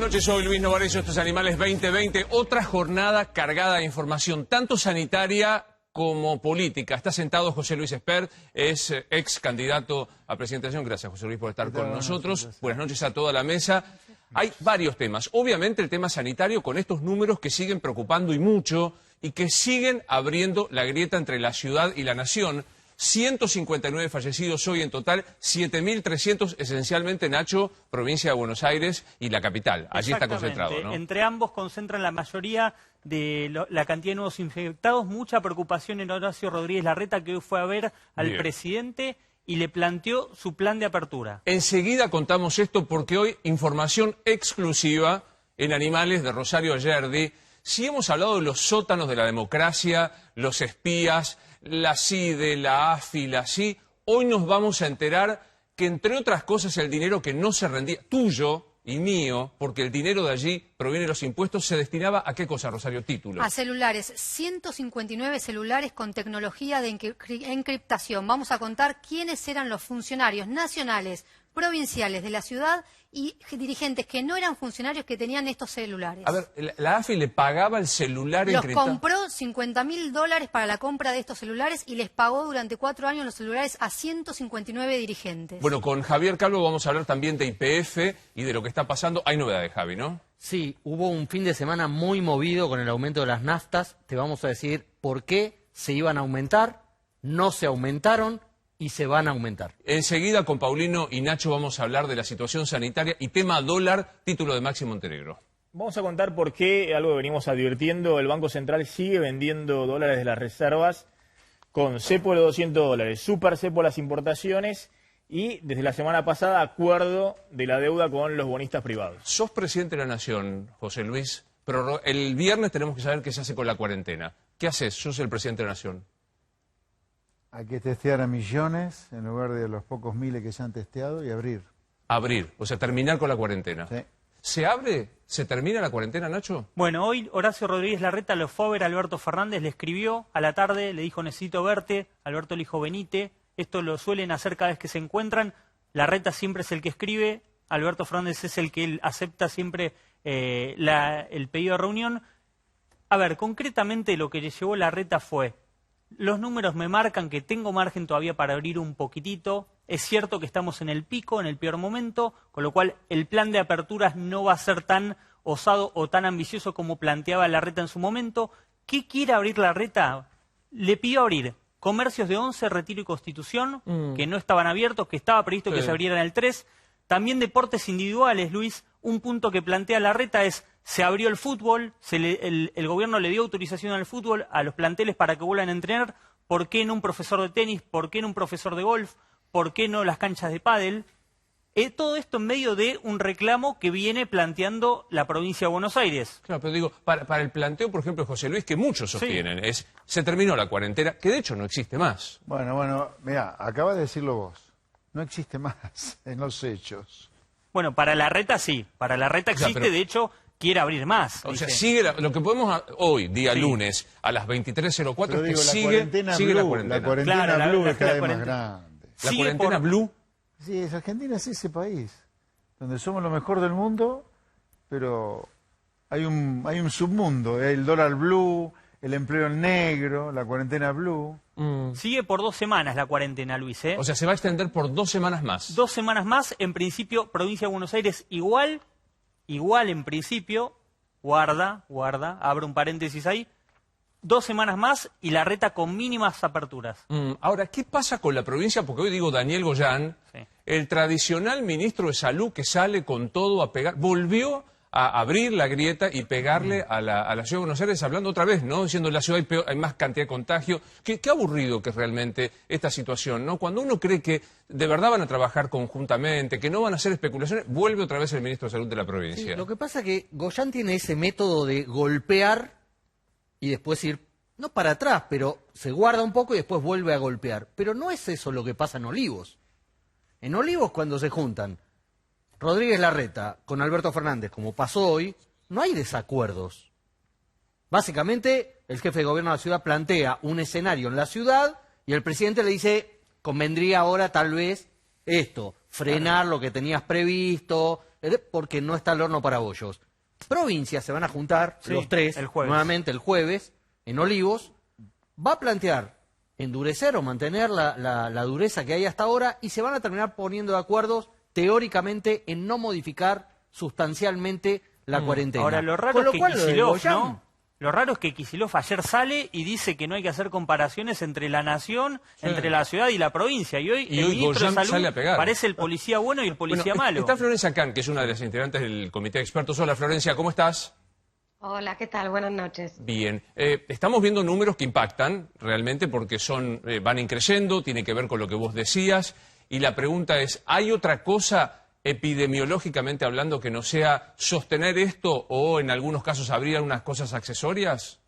noches, soy Luis Novarecio, esto es Animales 2020, otra jornada cargada de información, tanto sanitaria como política. Está sentado José Luis Espert, es ex candidato a presidente de la Nación. Gracias, José Luis, por estar con nosotros. Buenas noches a toda la mesa. Hay varios temas. Obviamente el tema sanitario con estos números que siguen preocupando y mucho y que siguen abriendo la grieta entre la ciudad y la nación. 159 fallecidos hoy en total, 7.300 esencialmente, Nacho, provincia de Buenos Aires y la capital. Allí está concentrado, ¿no? Entre ambos concentran la mayoría de la cantidad de nuevos infectados. Mucha preocupación en Horacio Rodríguez Larreta, que hoy fue a ver al presidente y le planteó su plan de apertura. Enseguida contamos esto porque hoy información exclusiva en Animales de Rosario Ayerdi. Si hemos hablado de los sótanos de la democracia, los espías, la CIDE, la AFI, la CI, hoy nos vamos a enterar que, entre otras cosas, el dinero que no se rendía, tuyo y mío, porque el dinero de allí proviene de los impuestos, se destinaba a qué cosa, Rosario? Títulos. A celulares, 159 celulares con tecnología de encriptación. Vamos a contar quiénes eran los funcionarios nacionales, provinciales de la ciudad y dirigentes que no eran funcionarios que tenían estos celulares. A ver, la AFI le pagaba el celular encriptado. Los compró $50.000 para la compra de estos celulares y les pagó durante 4 años los celulares a 159 dirigentes. Bueno, con Javier Calvo vamos a hablar también de YPF y de lo que está pasando. Hay novedades, Javi, ¿no? Sí, hubo un fin de semana muy movido con el aumento de las naftas. Te vamos a decir por qué se iban a aumentar, no se aumentaron y se van a aumentar. Enseguida con Paulino y Nacho vamos a hablar de la situación sanitaria y tema dólar, título de Maxi Montenegro. Vamos a contar por qué, algo que venimos advirtiendo, el Banco Central sigue vendiendo dólares de las reservas con cepo de $200, super cepo las importaciones y desde la semana pasada acuerdo de la deuda con los bonistas privados. Sos presidente de la Nación, José Luis, pero el viernes tenemos que saber qué se hace con la cuarentena. ¿Qué haces? Sos el presidente de la Nación. Hay que testear a millones en lugar de los pocos miles que se han testeado y abrir. Abrir, o sea, terminar con la cuarentena. Sí. ¿Se abre? ¿Se termina la cuarentena, Nacho? Bueno, hoy Horacio Rodríguez Larreta lo fue a ver a Alberto Fernández, le escribió a la tarde, le dijo necesito verte, Alberto le dijo venite, esto lo suelen hacer cada vez que se encuentran, Larreta siempre es el que escribe, Alberto Fernández es el que acepta siempre el pedido de reunión. A ver, concretamente lo que le llevó Larreta fue: los números me marcan que tengo margen todavía para abrir un poquitito. Es cierto que estamos en el pico, en el peor momento, con lo cual el plan de aperturas no va a ser tan osado o tan ambicioso como planteaba Larreta en su momento. ¿Qué quiere abrir Larreta? Le pidió abrir comercios de 11, Retiro y Constitución, que no estaban abiertos, que estaba previsto que se abrieran el 3. También deportes individuales, Luis. Un punto que plantea Larreta es: se abrió el fútbol, el gobierno le dio autorización al fútbol, a los planteles para que vuelvan a entrenar. ¿Por qué no un profesor de tenis? ¿Por qué no un profesor de golf? ¿Por qué no las canchas de pádel? Todo esto en medio de un reclamo que viene planteando la provincia de Buenos Aires. Claro, pero digo, para el planteo, por ejemplo, de José Luis, que muchos sostienen, es: se terminó la cuarentena, que de hecho no existe más. Bueno, mira, acabas de decirlo vos. No existe más en los hechos. Bueno, para Larreta sí, para Larreta existe, pero de hecho quiere abrir más. O sea, sigue lo que podemos hoy, día lunes, a las 23:04, es que sigue la cuarentena. La cuarentena claro, blue es cada vez más grande. ¿La cuarentena blue? Sí, Argentina es ese país, donde somos lo mejor del mundo, pero hay un submundo, el dólar blue, el empleo en negro, la cuarentena blue. Sigue por 2 semanas la cuarentena, Luis. O sea, se va a extender por 2 semanas más. 2 semanas más, en principio, provincia de Buenos Aires igual en principio, guarda, abro un paréntesis ahí, 2 semanas más y Larreta con mínimas aperturas. Ahora, ¿qué pasa con la provincia? Porque hoy digo Daniel Goyán, el tradicional ministro de Salud que sale con todo a pegar, volvió a abrir la grieta y pegarle a la ciudad de Buenos Aires, hablando otra vez, ¿no? Diciendo en la ciudad hay más cantidad de contagio. Qué aburrido que es realmente esta situación, ¿no? Cuando uno cree que de verdad van a trabajar conjuntamente, que no van a hacer especulaciones, vuelve otra vez el ministro de Salud de la provincia. Sí, lo que pasa es que Goyán tiene ese método de golpear y después ir, no para atrás, pero se guarda un poco y después vuelve a golpear. Pero no es eso lo que pasa en Olivos. En Olivos, cuando se juntan Rodríguez Larreta con Alberto Fernández, como pasó hoy, no hay desacuerdos. Básicamente, el jefe de gobierno de la ciudad plantea un escenario en la ciudad y el presidente le dice: convendría ahora tal vez esto, frenar lo que tenías previsto, porque no está el horno para bollos. Provincias se van a juntar, Sí, los tres, el jueves. nuevamente el jueves, en Olivos, va a plantear endurecer o mantener la dureza que hay hasta ahora y se van a terminar poniendo de acuerdo teóricamente en no modificar sustancialmente la cuarentena. Ahora, lo raro Con lo es que cual, lo de Kicillof, Goyán, ¿no? Lo raro es que Kicillof ayer sale y dice que no hay que hacer comparaciones entre la nación, entre la ciudad y la provincia. Y hoy el ministro de Goyán Salud sale a pegar. parece el policía bueno y el policía Bueno, malo. está Florencia Can, que es una de las integrantes del comité de expertos. Hola, Florencia, ¿cómo estás? Hola, ¿qué tal? Buenas noches. Bien. Estamos viendo números que impactan realmente porque van increyendo, tiene que ver con lo que vos decías. Y la pregunta es, ¿hay otra cosa epidemiológicamente hablando que no sea sostener esto o en algunos casos habría unas cosas accesorias?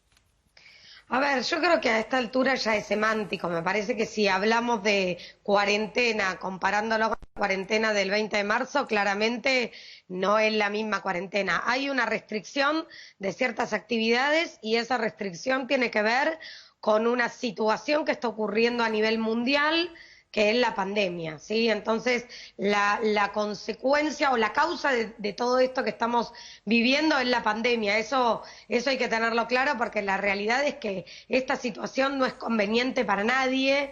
A ver, yo creo que a esta altura ya es semántico. Me parece que si hablamos de cuarentena, comparándolo con la cuarentena del 20 de marzo, claramente no es la misma cuarentena. Hay una restricción de ciertas actividades y esa restricción tiene que ver con una situación que está ocurriendo a nivel mundial, que es la pandemia, ¿sí? Entonces, la consecuencia o la causa de todo esto que estamos viviendo es la pandemia. Eso hay que tenerlo claro porque la realidad es que esta situación no es conveniente para nadie,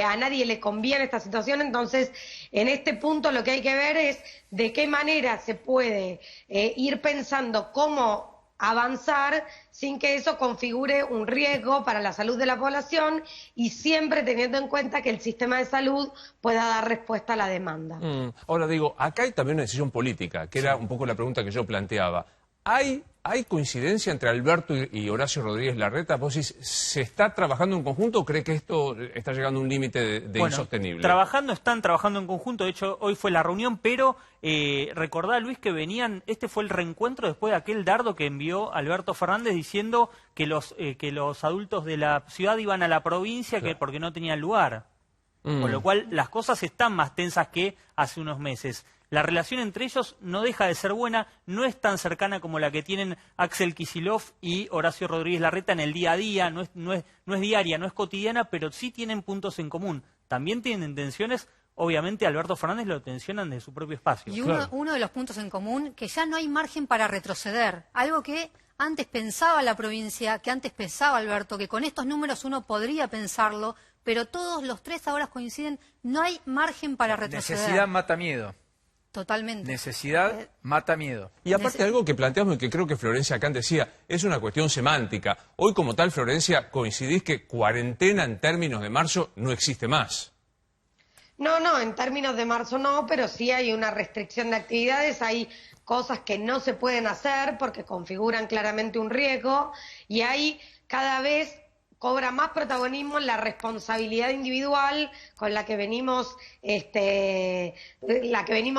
a nadie le conviene esta situación. Entonces, en este punto lo que hay que ver es de qué manera se puede ir pensando cómo avanzar sin que eso configure un riesgo para la salud de la población y siempre teniendo en cuenta que el sistema de salud pueda dar respuesta a la demanda. Ahora digo, acá hay también una decisión política, que era un poco la pregunta que yo planteaba. ¿Hay coincidencia entre Alberto y Horacio Rodríguez Larreta? ¿Vos decís, se está trabajando en conjunto o cree que esto está llegando a un límite de insostenible? Están trabajando en conjunto, de hecho hoy fue la reunión, pero recordá, Luis, que este fue el reencuentro después de aquel dardo que envió Alberto Fernández diciendo que los adultos de la ciudad iban a la provincia porque no tenían lugar. Con lo cual las cosas están más tensas que hace unos meses. La relación entre ellos no deja de ser buena, no es tan cercana como la que tienen Axel Kicillof y Horacio Rodríguez Larreta en el día a día, no es diaria, no es cotidiana, pero sí tienen puntos en común. También tienen tensiones, obviamente Alberto Fernández lo tensionan de su propio espacio. Y uno de los puntos en común, que ya no hay margen para retroceder, algo que antes pensaba la provincia, que antes pensaba Alberto, que con estos números uno podría pensarlo, pero todos los tres ahora coinciden, no hay margen para retroceder. Necesidad mata miedo. Totalmente. Necesidad mata miedo. Y aparte algo que planteamos y que creo que Florencia Can decía, es una cuestión semántica. Hoy como tal, Florencia, coincidís que cuarentena en términos de marzo no existe más. No, en términos de marzo no, pero sí hay una restricción de actividades, hay cosas que no se pueden hacer porque configuran claramente un riesgo y hay cada vez cobra más protagonismo en la responsabilidad individual con la que venimos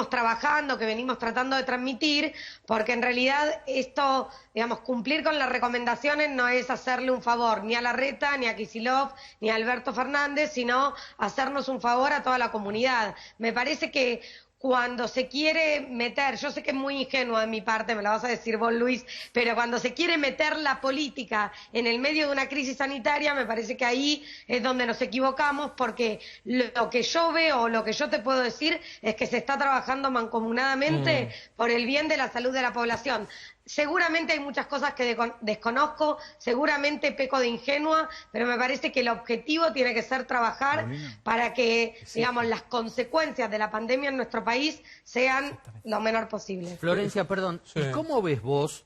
trabajando, que venimos tratando de transmitir, porque en realidad esto, digamos, cumplir con las recomendaciones no es hacerle un favor ni a Larreta, ni a Kicillof, ni a Alberto Fernández, sino hacernos un favor a toda la comunidad. Me parece que cuando se quiere meter, yo sé que es muy ingenuo de mi parte, me la vas a decir vos, Luis, pero cuando se quiere meter la política en el medio de una crisis sanitaria, me parece que ahí es donde nos equivocamos, porque lo que yo veo, lo que yo te puedo decir, es que se está trabajando mancomunadamente por el bien de la salud de la población. Seguramente hay muchas cosas que desconozco, seguramente peco de ingenua, pero me parece que el objetivo tiene que ser trabajar para que, digamos, las consecuencias de la pandemia en nuestro país sean lo menor posible. Florencia, perdón, ¿y cómo ves vos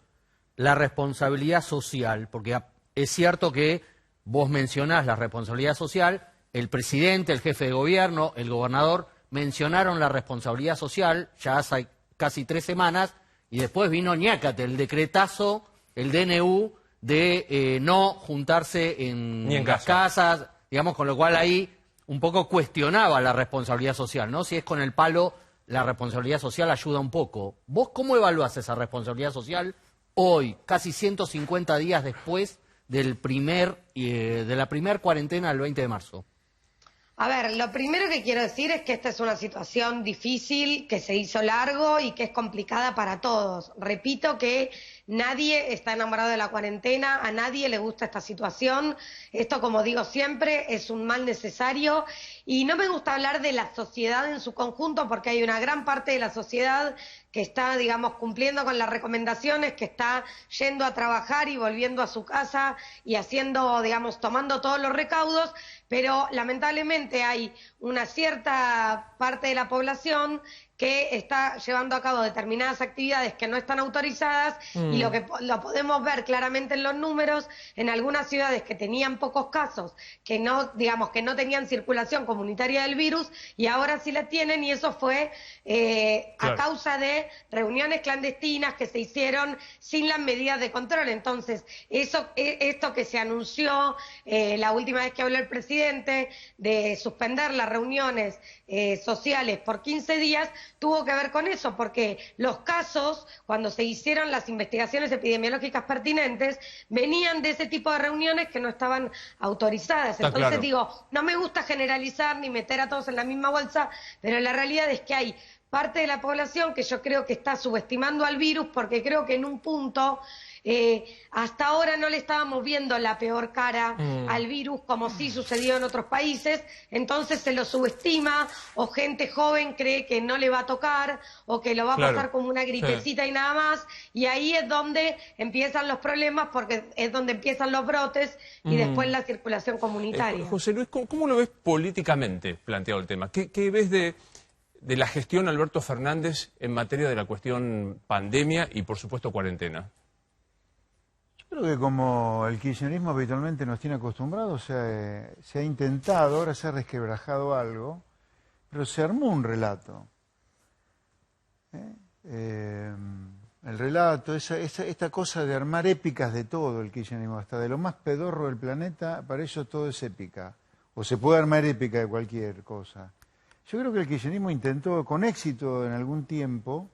la responsabilidad social? Porque es cierto que vos mencionás la responsabilidad social, el presidente, el jefe de gobierno, el gobernador mencionaron la responsabilidad social ya hace casi 3 semanas, y después vino ñácate, el decretazo, el DNU, de no juntarse en las casas, digamos, con lo cual ahí un poco cuestionaba la responsabilidad social, ¿no? Si es con el palo, la responsabilidad social ayuda un poco. ¿Vos cómo evaluás esa responsabilidad social hoy, casi 150 días después de la primer cuarentena del 20 de marzo? A ver, lo primero que quiero decir es que esta es una situación difícil, que se hizo largo y que es complicada para todos. Repito que nadie está enamorado de la cuarentena, a nadie le gusta esta situación. Esto, como digo siempre, es un mal necesario y no me gusta hablar de la sociedad en su conjunto porque hay una gran parte de la sociedad que está, digamos, cumpliendo con las recomendaciones, que está yendo a trabajar y volviendo a su casa y haciendo, digamos, tomando todos los recaudos, pero lamentablemente hay una cierta parte de la población que está llevando a cabo determinadas actividades que no están autorizadas y lo podemos ver claramente en los números, en algunas ciudades que tenían pocos casos, que no, digamos, que no tenían circulación comunitaria del virus y ahora sí la tienen, y eso fue a causa de reuniones clandestinas que se hicieron sin las medidas de control. Entonces, esto que se anunció la última vez que habló el presidente de suspender las reuniones sociales por 15 días, tuvo que ver con eso, porque los casos, cuando se hicieron las investigaciones epidemiológicas pertinentes, venían de ese tipo de reuniones que no estaban autorizadas. Entonces digo, no me gusta generalizar ni meter a todos en la misma bolsa, pero la realidad es que hay parte de la población que yo creo que está subestimando al virus, porque creo que en un punto hasta ahora no le estábamos viendo la peor cara al virus, como sí sucedió en otros países, entonces se lo subestima, o gente joven cree que no le va a tocar, o que lo va a pasar como una gripecita y nada más, y ahí es donde empiezan los problemas, porque es donde empiezan los brotes y después la circulación comunitaria. José Luis, ¿cómo lo ves políticamente planteado el tema? ¿Qué ves de la gestión Alberto Fernández en materia de la cuestión pandemia y, por supuesto, cuarentena? Yo creo que como el kirchnerismo habitualmente nos tiene acostumbrados, se ha intentado, ahora se ha resquebrajado algo, pero se armó un relato. El relato, esta cosa de armar épicas de todo el kirchnerismo, hasta de lo más pedorro del planeta, para ellos todo es épica. O se puede armar épica de cualquier cosa. Yo creo que el kirchnerismo intentó con éxito en algún tiempo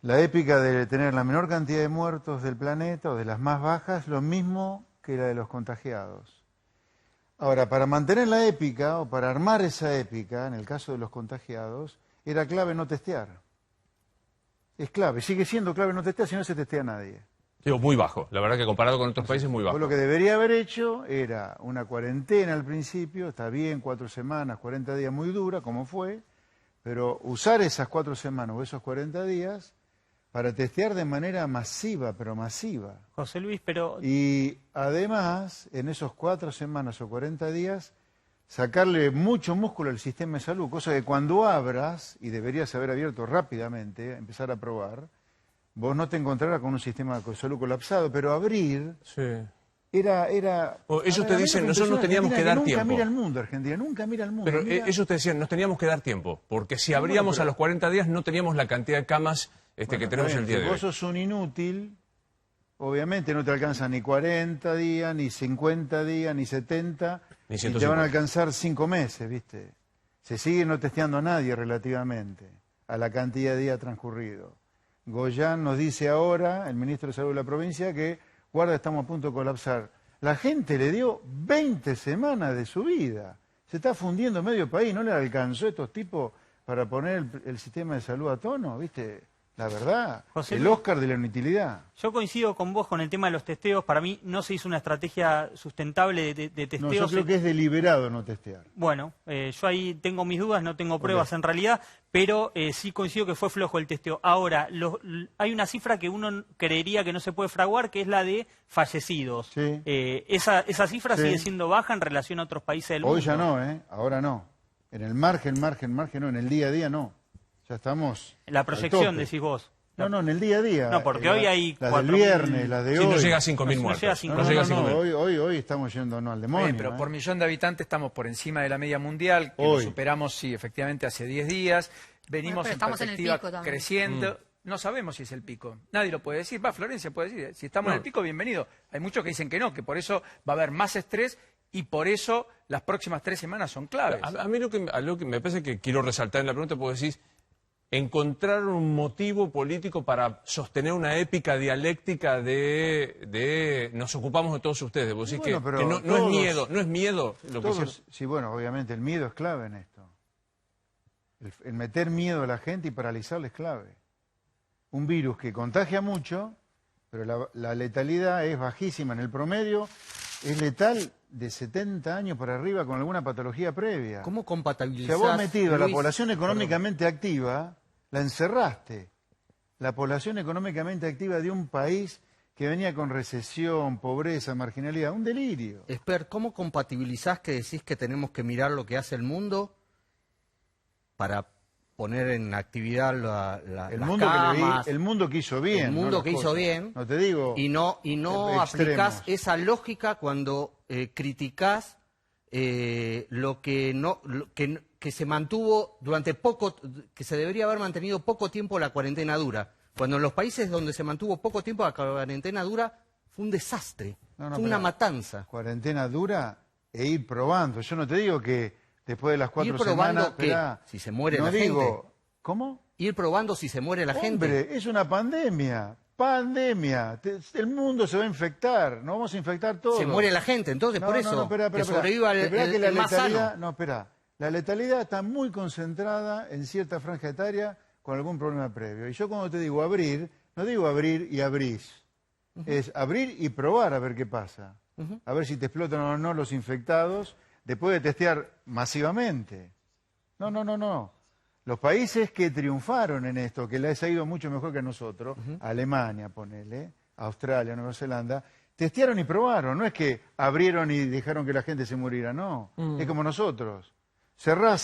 la épica de tener la menor cantidad de muertos del planeta o de las más bajas, lo mismo que la de los contagiados. Ahora, para mantener la épica o para armar esa épica, en el caso de los contagiados, era clave no testear. Es clave, sigue siendo clave no testear, si no se testea a nadie. Digo, muy bajo, la verdad que comparado con otros países muy bajo. Lo que debería haber hecho era una cuarentena al principio, está bien, 4 semanas, 40 días muy dura, como fue, pero usar esas 4 semanas o esos 40 días para testear de manera masiva, pero masiva. José Luis, pero... Y además, en esos 4 semanas o 40 días, sacarle mucho músculo al sistema de salud, cosa que cuando abras, y deberías haber abierto rápidamente, empezar a probar, vos no te encontrarás con un sistema de salud colapsado, pero abrir era ellos te dicen, nosotros nos teníamos que dar tiempo. Nunca mira al mundo, Argentina, nunca mira al mundo. Pero ellos te decían, nos teníamos que dar tiempo, porque si abríamos a los 40 días no teníamos la cantidad de camas que tenemos el día de hoy. Si vos sos un inútil, obviamente no te alcanzan ni 40 días, ni 50 días, ni 70, ni y 150. te van a alcanzar 5 meses, ¿viste? Se sigue no testeando a nadie relativamente a la cantidad de días transcurridos. Goyán nos dice ahora, el ministro de Salud de la provincia, que, guarda, estamos a punto de colapsar. La gente le dio 20 semanas de su vida. Se está fundiendo medio país, ¿no le alcanzó a estos tipos para poner el sistema de salud a tono? ¿Viste? La verdad, José el Luis, Oscar de la inutilidad. yo coincido con vos con el tema de los testeos. Para mí no se hizo una estrategia sustentable de testeos. No, yo creo que es deliberado no testear. Bueno, yo ahí tengo mis dudas, no tengo pruebas en realidad, pero sí coincido que fue flojo el testeo. Ahora, hay una cifra que uno creería que no se puede fraguar, que es la de fallecidos. Sí. Esa cifra sigue siendo baja en relación a otros países del mundo. Hoy ya no, ahora no. En el margen no, en el día a día no. Ya estamos. La proyección, decís vos. No, en el día a día. No, porque hoy hay las del viernes, las de Si hoy. no llega a 5.000 muertos. No llega a 5.000. Hoy estamos yendo al demonio. Bien, pero por millón de habitantes estamos por encima de la media mundial, que lo superamos, sí, efectivamente, hace 10 días. Venimos pero en estamos en el perspectiva pico también. creciendo. No sabemos si es el pico. Nadie lo puede decir. Florencia puede decir. Si estamos en el pico, bienvenido. Hay muchos que dicen que no, que por eso va a haber más estrés y por eso las próximas 3 semanas son claves. A mí lo que me parece que quiero resaltar en la pregunta, porque decís, encontrar un motivo político para sostener una épica dialéctica de nos ocupamos de todos ustedes. Vos decís Bueno, que no es miedo lo que hicieron. Sí, bueno, obviamente el miedo es clave en esto. El meter miedo a la gente y paralizarla es clave. Un virus que contagia mucho, pero la letalidad es bajísima. En el promedio es letal de 70 años para arriba con alguna patología previa. ¿Cómo Si compatibilizás, a vos metido a la Luis? población económicamente activa, la encerraste. la población económicamente activa de un país que venía con recesión, pobreza, marginalidad, un delirio. Esper, ¿cómo compatibilizás que decís que tenemos que mirar lo que hace el mundo para poner en actividad El las mundo camas, el mundo que hizo bien. el mundo ¿no? que hizo bien, No te digo. y no aplicás extremos. esa lógica cuando criticás lo que no que se mantuvo durante poco, que se debería haber mantenido poco tiempo la cuarentena dura. Cuando en los países donde se mantuvo poco tiempo la cuarentena dura fue un desastre, fue una matanza. Cuarentena dura e ir probando. Yo no te digo que después de las 4 Ir probando semanas... que esperá, si se muere no la digo, gente. ¿Cómo? Ir probando si se muere la gente. Hombre, es una pandemia. Pandemia. El mundo se va a infectar. No vamos a infectar todos. Se muere la gente, entonces por eso, espera, que sobreviva Esperá que la el más letalidad, sano. no, espera. La letalidad está muy concentrada en cierta franja etaria con algún problema previo. Y yo cuando te digo abrir, no digo abrir y abrís. Es abrir y probar a ver qué pasa. A ver si te explotan o no los infectados después de testear masivamente. No. Los países que triunfaron en esto, que les ha ido mucho mejor que a nosotros, Alemania, ponele, Australia, Nueva Zelanda, testearon y probaron. No es que abrieron y dejaron que la gente se muriera, no. Es como nosotros. Cerrá.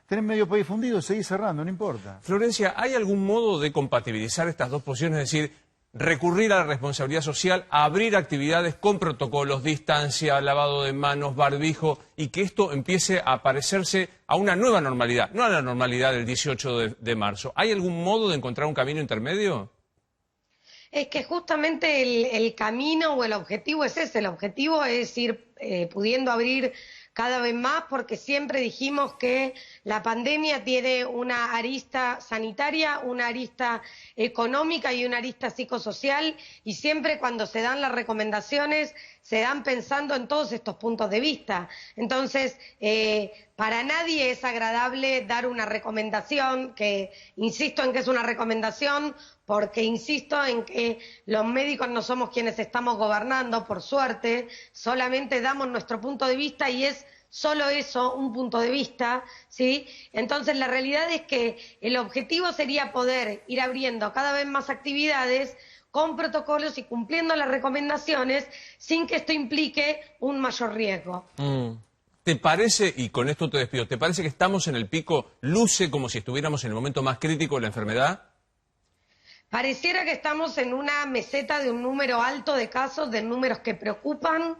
Tenés medio país fundido, seguís cerrando, no importa. Florencia, ¿hay algún modo de compatibilizar estas dos posiciones? Es decir, recurrir a la responsabilidad social, abrir actividades con protocolos, distancia, lavado de manos, barbijo, y que esto empiece a parecerse a una nueva normalidad, no a la normalidad del 18 de marzo. ¿Hay algún modo de encontrar un camino intermedio? Es que justamente el camino o el objetivo es ese, el objetivo es ir pudiendo abrir cada vez más, porque siempre dijimos que la pandemia tiene una arista sanitaria, una arista económica y una arista psicosocial, y siempre cuando se dan las recomendaciones se dan pensando en todos estos puntos de vista. Entonces, para nadie es agradable dar una recomendación, que insisto en que es una recomendación, porque insisto en que los médicos no somos quienes estamos gobernando, por suerte, solamente damos nuestro punto de vista y es solo eso, un punto de vista, ¿sí? Entonces la realidad es que el objetivo sería poder ir abriendo cada vez más actividades con protocolos y cumpliendo las recomendaciones sin que esto implique un mayor riesgo. ¿Te parece, y con esto te despido, ¿te parece que estamos en el pico, luce como si estuviéramos en el momento más crítico de la enfermedad? Pareciera que estamos en una meseta de un número alto de casos, de números que preocupan,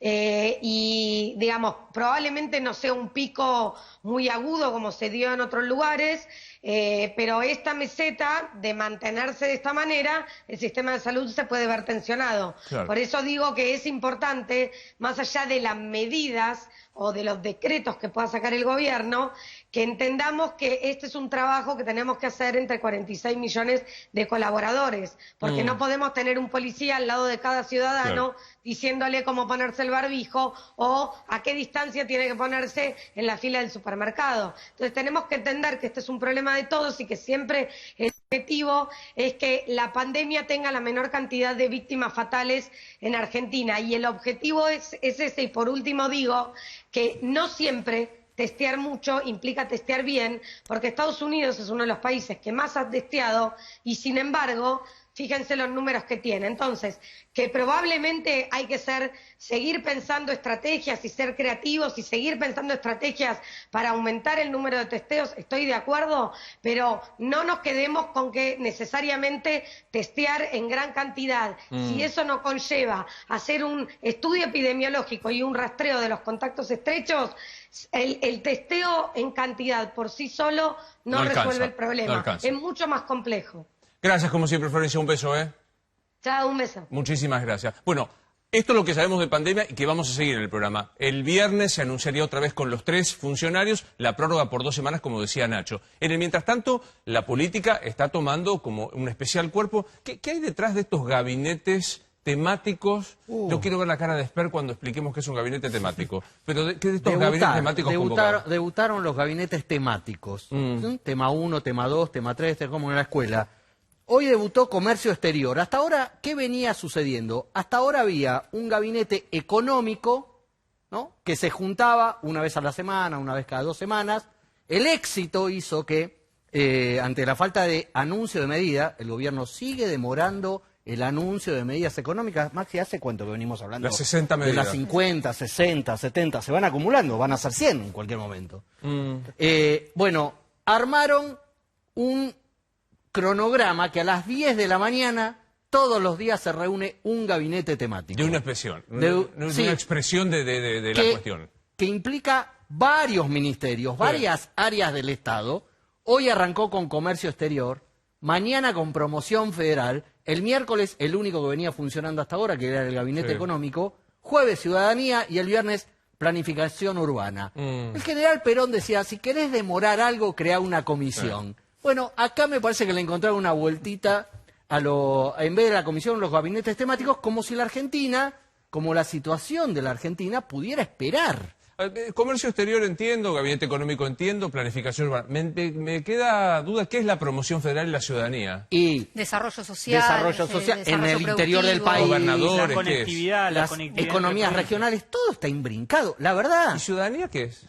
y digamos, probablemente no sea un pico muy agudo como se dio en otros lugares, pero esta meseta, de mantenerse de esta manera, el sistema de salud se puede ver tensionado. Claro. Por eso digo que es importante, más allá de las medidas o de los decretos que pueda sacar el gobierno, que entendamos que este es un trabajo que tenemos que hacer entre 46 millones de colaboradores, porque no podemos tener un policía al lado de cada ciudadano diciéndole cómo ponerse el barbijo o a qué distancia tiene que ponerse en la fila del supermercado. Entonces tenemos que entender que este es un problema de todos y que siempre el objetivo es que la pandemia tenga la menor cantidad de víctimas fatales en Argentina, y el objetivo es ese. Y por último digo que no siempre testear mucho implica testear bien, porque Estados Unidos es uno de los países que más ha testeado y sin embargo, fíjense los números que tiene. Entonces, que probablemente hay que seguir pensando estrategias y ser creativos y seguir pensando estrategias para aumentar el número de testeos, estoy de acuerdo, pero no nos quedemos con que necesariamente testear en gran cantidad. Si eso no conlleva hacer un estudio epidemiológico y un rastreo de los contactos estrechos, el testeo en cantidad por sí solo no resuelve el problema. Es mucho más complejo. Gracias, como siempre, Florencia. Un beso, ¿eh? Chao, un beso. Muchísimas gracias. Bueno, esto es lo que sabemos de pandemia y que vamos a seguir en el programa. El viernes se anunciaría otra vez con los 3 funcionarios la prórroga por 2 semanas, como decía Nacho. En el mientras tanto, la política está tomando como un especial cuerpo. ¿Qué hay detrás de estos gabinetes temáticos? Yo quiero ver la cara de Esper cuando expliquemos qué es un gabinete temático. Pero ¿qué de estos gabinetes temáticos convocados? Debutaron los gabinetes temáticos. Tema 1, tema 2, tema 3, como en la escuela. Hoy debutó Comercio Exterior. Hasta ahora, ¿qué venía sucediendo? Hasta ahora había un gabinete económico, ¿no?, que se juntaba una vez a la semana, una vez cada 2 semanas. El éxito hizo que ante la falta de anuncio de medida, el gobierno sigue demorando el anuncio de medidas económicas. Maxi, ¿hace cuánto que venimos hablando? Las 60 de medidas. las 50, 60, 70, se van acumulando, van a ser 100 en cualquier momento. Bueno, armaron un cronograma que a las 10 de la mañana todos los días se reúne un gabinete temático. De una expresión, Sí. una expresión de la cuestión. Que implica varios ministerios, varias áreas del Estado. Hoy arrancó con comercio exterior, mañana con promoción federal, el miércoles el único que venía funcionando hasta ahora, que era el gabinete económico, jueves ciudadanía y el viernes planificación urbana. El general Perón decía, si querés demorar algo, crea una comisión. Bueno, acá me parece que le encontraron una vueltita en vez de la comisión, los gabinetes temáticos, como si la Argentina, como la situación de la Argentina, pudiera esperar. Comercio exterior entiendo, gabinete económico entiendo, planificación urbana. Me queda duda, ¿qué es la promoción federal y la ciudadanía? Y desarrollo social, en el interior del país, Gobernadores, La ¿qué conectividad, la las conectividad economías entre regionales, todo está imbrincado, la verdad. ¿Y ciudadanía qué es?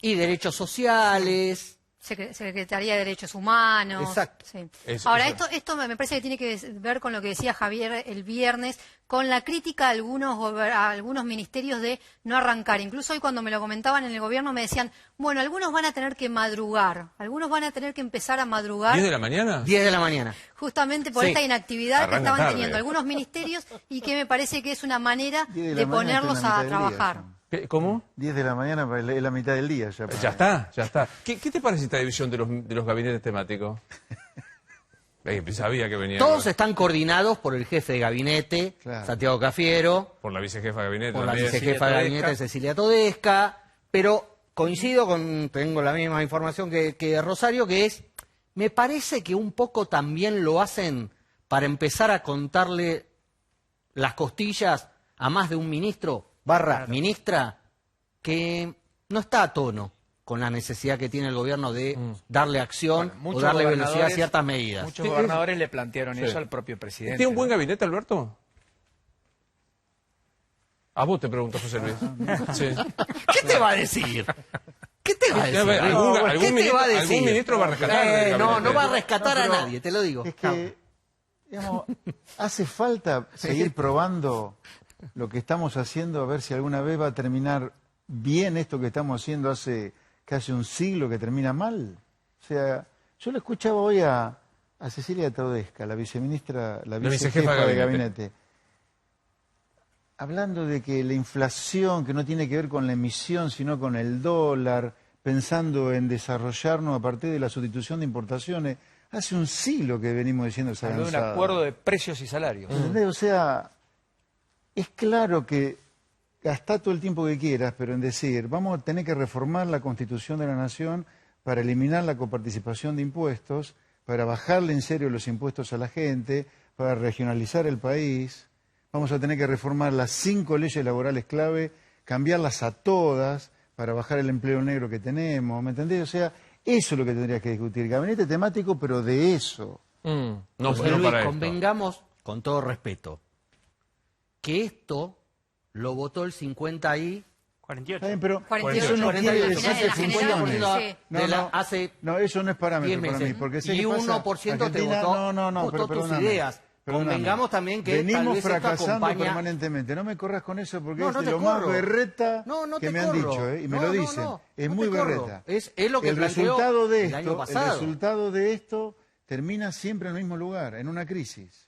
Y derechos sociales. Secretaría de Derechos Humanos. Exacto. Sí. Ahora, esto me parece que tiene que ver con lo que decía Javier el viernes, con la crítica a algunos ministerios de no arrancar. Incluso hoy cuando me lo comentaban en el gobierno me decían, bueno, algunos van a tener que madrugar, algunos van a tener que empezar a madrugar. ¿10 de la mañana? 10 de la mañana. Justamente por Sí. esta inactividad que Arranca estaban tarde. teniendo algunos ministerios y que me parece que es una manera 10 de de la mañana ponerlos está en la a mitad del día, trabajar. ¿Cómo? 10 de la mañana es la mitad del día ya. Ya está. ¿Qué te parece esta división de los gabinetes temáticos? Sabía que venía. Todos están coordinados por el jefe de gabinete, Claro. Santiago Cafiero, Por la vicejefa de gabinete por la también. vicejefa de gabinete, Cecilia Todesca, pero coincido tengo la misma información que Rosario, que es, me parece que un poco también lo hacen para empezar a contarle las costillas a más de un ministro / ministra que no está a tono con la necesidad que tiene el gobierno de darle acción o Muchos darle velocidad a gobernadores- ciertas medidas. Muchos gobernadores le plantearon Sí. eso al propio presidente. ¿Tiene un buen ¿no? gabinete, Alberto? A vos te pregunto, José Luis. Sí. ¿Qué te va a decir? ¿Qué te va a decir? ¿Algún ministro va a rescatar del No gabinete? va a rescatar a No, pero nadie, te lo digo. Es que, digamos, hace falta seguir probando lo que estamos haciendo, a ver si alguna vez va a terminar bien esto que estamos haciendo hace casi un siglo que termina mal. O sea, yo le escuchaba hoy a Cecilia Todesca, la viceministra, la vicejefa de gabinete, hablando de que la inflación, que no tiene que ver con la emisión, sino con el dólar, pensando en desarrollarnos a partir de la sustitución de importaciones. Hace un siglo que venimos diciendo esa Habló de un gansada. acuerdo de precios y salarios. ¿Entendés? O sea, es claro que gastá todo el tiempo que quieras, pero en decir, vamos a tener que reformar la Constitución de la Nación para eliminar la coparticipación de impuestos, para bajarle en serio los impuestos a la gente, para regionalizar el país. Vamos a tener que reformar las 5 leyes laborales clave, cambiarlas a todas para bajar el empleo negro que tenemos, ¿me entendés? O sea, eso es lo que tendrías que discutir. Gabinete temático, pero de eso. No, José no Luis, para esto. convengamos, con todo respeto, que esto lo votó el 50 y... 48. Está bien, pero 48, eso no quiere 48, decir en que la general, funcione. sí. de la- hace No, eso no es parámetro 10 para meses. mí. Porque sé Y que pasa, 1% te Argentina- votó, No, votó pero tus perdóname, ideas. perdóname. Convengamos también que tal venimos vez esto fracasando acompaña- permanentemente. No me corras con eso porque No, es no de te lo más corro. berreta No que te me han corro. dicho, y me No, lo no, dicen. no, Es no muy te corro. berreta. Es lo que el planteó resultado de el año esto, pasado. el resultado de esto termina siempre en el mismo lugar, en una crisis.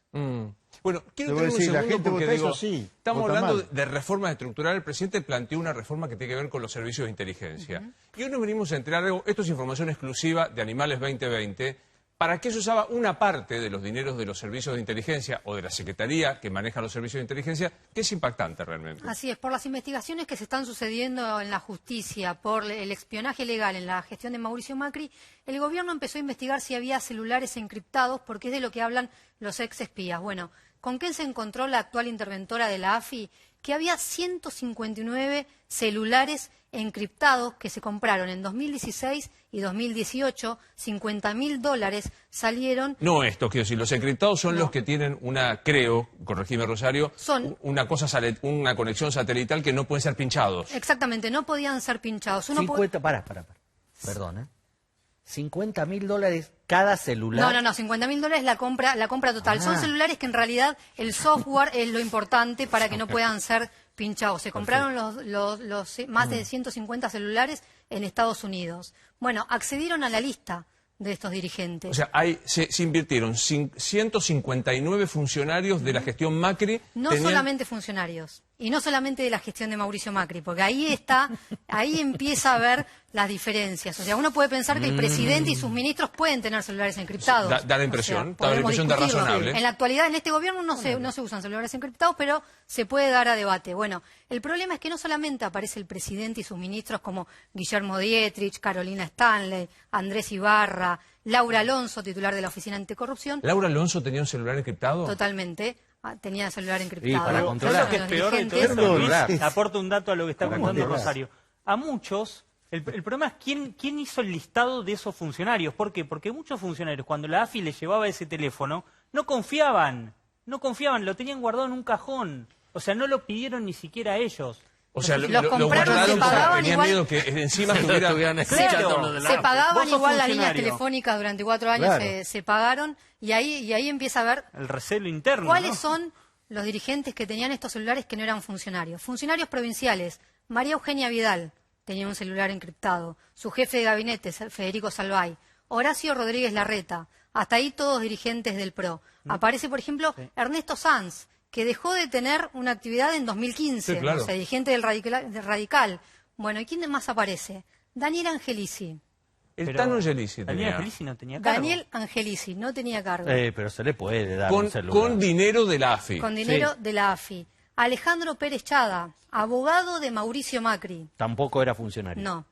Bueno, quiero Te voy a tener un decir, la segundo gente porque vota digo, eso, sí, estamos vota hablando mal. de reformas estructurales. El presidente planteó una reforma que tiene que ver con los servicios de inteligencia. Y hoy nos venimos a enterar algo, esto es información exclusiva de Animales 2020, para qué se usaba una parte de los dineros de los servicios de inteligencia o de la Secretaría que maneja los servicios de inteligencia, que es impactante realmente. Así es, por las investigaciones que se están sucediendo en la justicia, por el espionaje legal en la gestión de Mauricio Macri, el gobierno empezó a investigar si había celulares encriptados, porque es de lo que hablan los ex espías. Bueno, ¿con qué se encontró la actual interventora de la AFI? Que había 159 celulares encriptados que se compraron en 2016 y 2018, $50.000 salieron. No esto, quiero decir, los encriptados son los que tienen una, creo, corregime Rosario, Son- una conexión satelital que no pueden ser pinchados. Exactamente, no podían ser pinchados. 50, pará. Perdón, $50.000 cada celular. No, $50.000 la compra total. Son celulares que en realidad el software es lo importante para que no puedan ser pinchados. Se compraron los más de 150 celulares en Estados Unidos. Bueno, accedieron a la lista de estos dirigentes. O sea, se invirtieron 159 funcionarios de la gestión Macri. No solamente funcionarios, y no solamente de la gestión de Mauricio Macri, porque ahí empieza a ver las diferencias. O sea, uno puede pensar que el presidente y sus ministros pueden tener celulares encriptados. Da la impresión, o sea, da la impresión de discutirlo. razonable. En la actualidad, en este gobierno no se usan celulares encriptados, pero se puede dar a debate. Bueno, el problema es que no solamente aparece el presidente y sus ministros como Guillermo Dietrich, Carolina Stanley, Andrés Ibarra, Laura Alonso, titular de la Oficina Anticorrupción. ¿Laura Alonso tenía un celular encriptado? Totalmente. Tenía celular encriptado. para controlar. ¿Sabes lo que es peor de todo esto, Luis? Aporto un dato a lo que está contando Rosario. A muchos, el problema es quién hizo el listado de esos funcionarios. ¿Por qué? Porque muchos funcionarios, cuando la AFI les llevaba ese teléfono, no confiaban, lo tenían guardado en un cajón. O sea, no lo pidieron ni siquiera a ellos. O sea, Los lo compraron, guardaron se pagaban porque tenían igual. miedo que encima estuvieran... Se pagaban Vos sos igual las líneas funcionario. telefónicas durante 4 años, Claro. se pagaron, y ahí empieza a ver El recelo interno, cuáles ¿no? son los dirigentes que tenían estos celulares que no eran funcionarios. Funcionarios provinciales. María Eugenia Vidal tenía un celular encriptado. Su jefe de gabinete, Federico Salvay. Horacio Rodríguez Larreta. Hasta ahí todos dirigentes del PRO. Aparece, por ejemplo, Ernesto Sanz, que dejó de tener una actividad en 2015. Sí, claro. O sea, dirigente del Radical. Bueno, ¿y quién más aparece? Daniel Angelici. El Pero Tano Angelici Daniel tenía. Angelici no tenía cargo. Daniel Angelici no tenía cargo. Pero se le puede dar un celular. Con dinero de la AFI. Con dinero de la AFI. Alejandro Pérez Chada, abogado de Mauricio Macri. Tampoco era funcionario. No.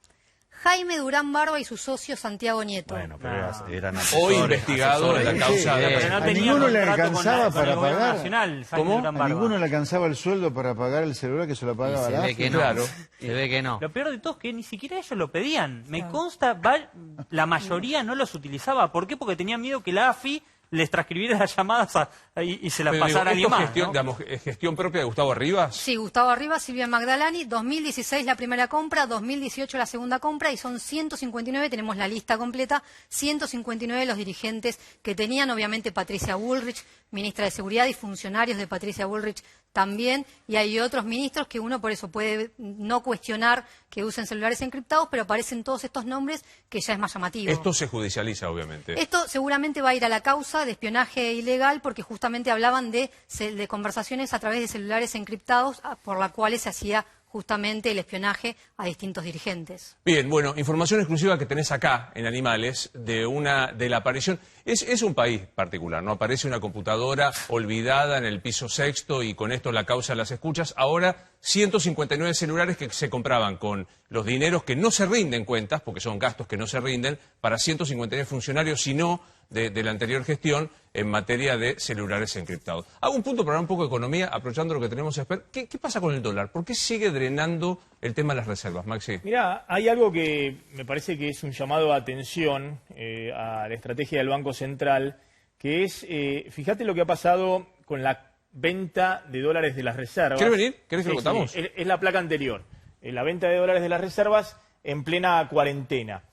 Jaime Durán Barba y su socio Santiago Nieto. Bueno, pero eran Hoy asesores, investigado en la asesores. causa de... Pero no ¿A tenía ninguno le contrato alcanzaba con para el gobierno pagar? nacional, Jaime ¿Cómo? Durán ¿A Barba. ninguno le alcanzaba el sueldo para pagar el celular que se lo Y pagaba se la ve AFI? que no. Claro. Se ve que no. Lo peor de todo es que ni siquiera ellos lo pedían. Me consta, la mayoría no los utilizaba. ¿Por qué? Porque tenían miedo que la AFI les transcribiera las llamadas y se las Pero digo, pasara a alguien ¿esto más. gestión, ¿no? digamos, es gestión propia de Gustavo Rivas? Sí, Gustavo Arriba, Silvia Magdalani, 2016 la primera compra, 2018 la segunda compra y son 159, tenemos la lista completa, 159 los dirigentes que tenían, obviamente Patricia Bullrich, ministra de Seguridad, y funcionarios de Patricia Bullrich también, y hay otros ministros que uno por eso puede no cuestionar que usen celulares encriptados, pero aparecen todos estos nombres que ya es más llamativo. Esto se judicializa, obviamente. Esto seguramente va a ir a la causa de espionaje ilegal porque justamente hablaban de conversaciones a través de celulares encriptados por las cuales se hacía justamente el espionaje a distintos dirigentes. Bien, bueno, información exclusiva que tenés acá en Animales de la aparición. Es un país particular, ¿no? Aparece una computadora olvidada en el piso sexto y con esto la causa de las escuchas. Ahora 159 celulares que se compraban con los dineros que no se rinden cuentas, porque son gastos que no se rinden, para 159 funcionarios, sino de la anterior gestión en materia de celulares encriptados. Hago un punto para hablar un poco de economía, aprovechando lo que tenemos a esperar. ¿Qué pasa con el dólar? ¿Por qué sigue drenando el tema de las reservas, Maxi? Mirá, hay algo que me parece que es un llamado de atención a la estrategia del Banco Central, que es, fíjate lo que ha pasado con la venta de dólares de las reservas. ¿Quieres venir? ¿Querés que lo contamos? Sí, es la placa anterior. La venta de dólares de las reservas en plena cuarentena.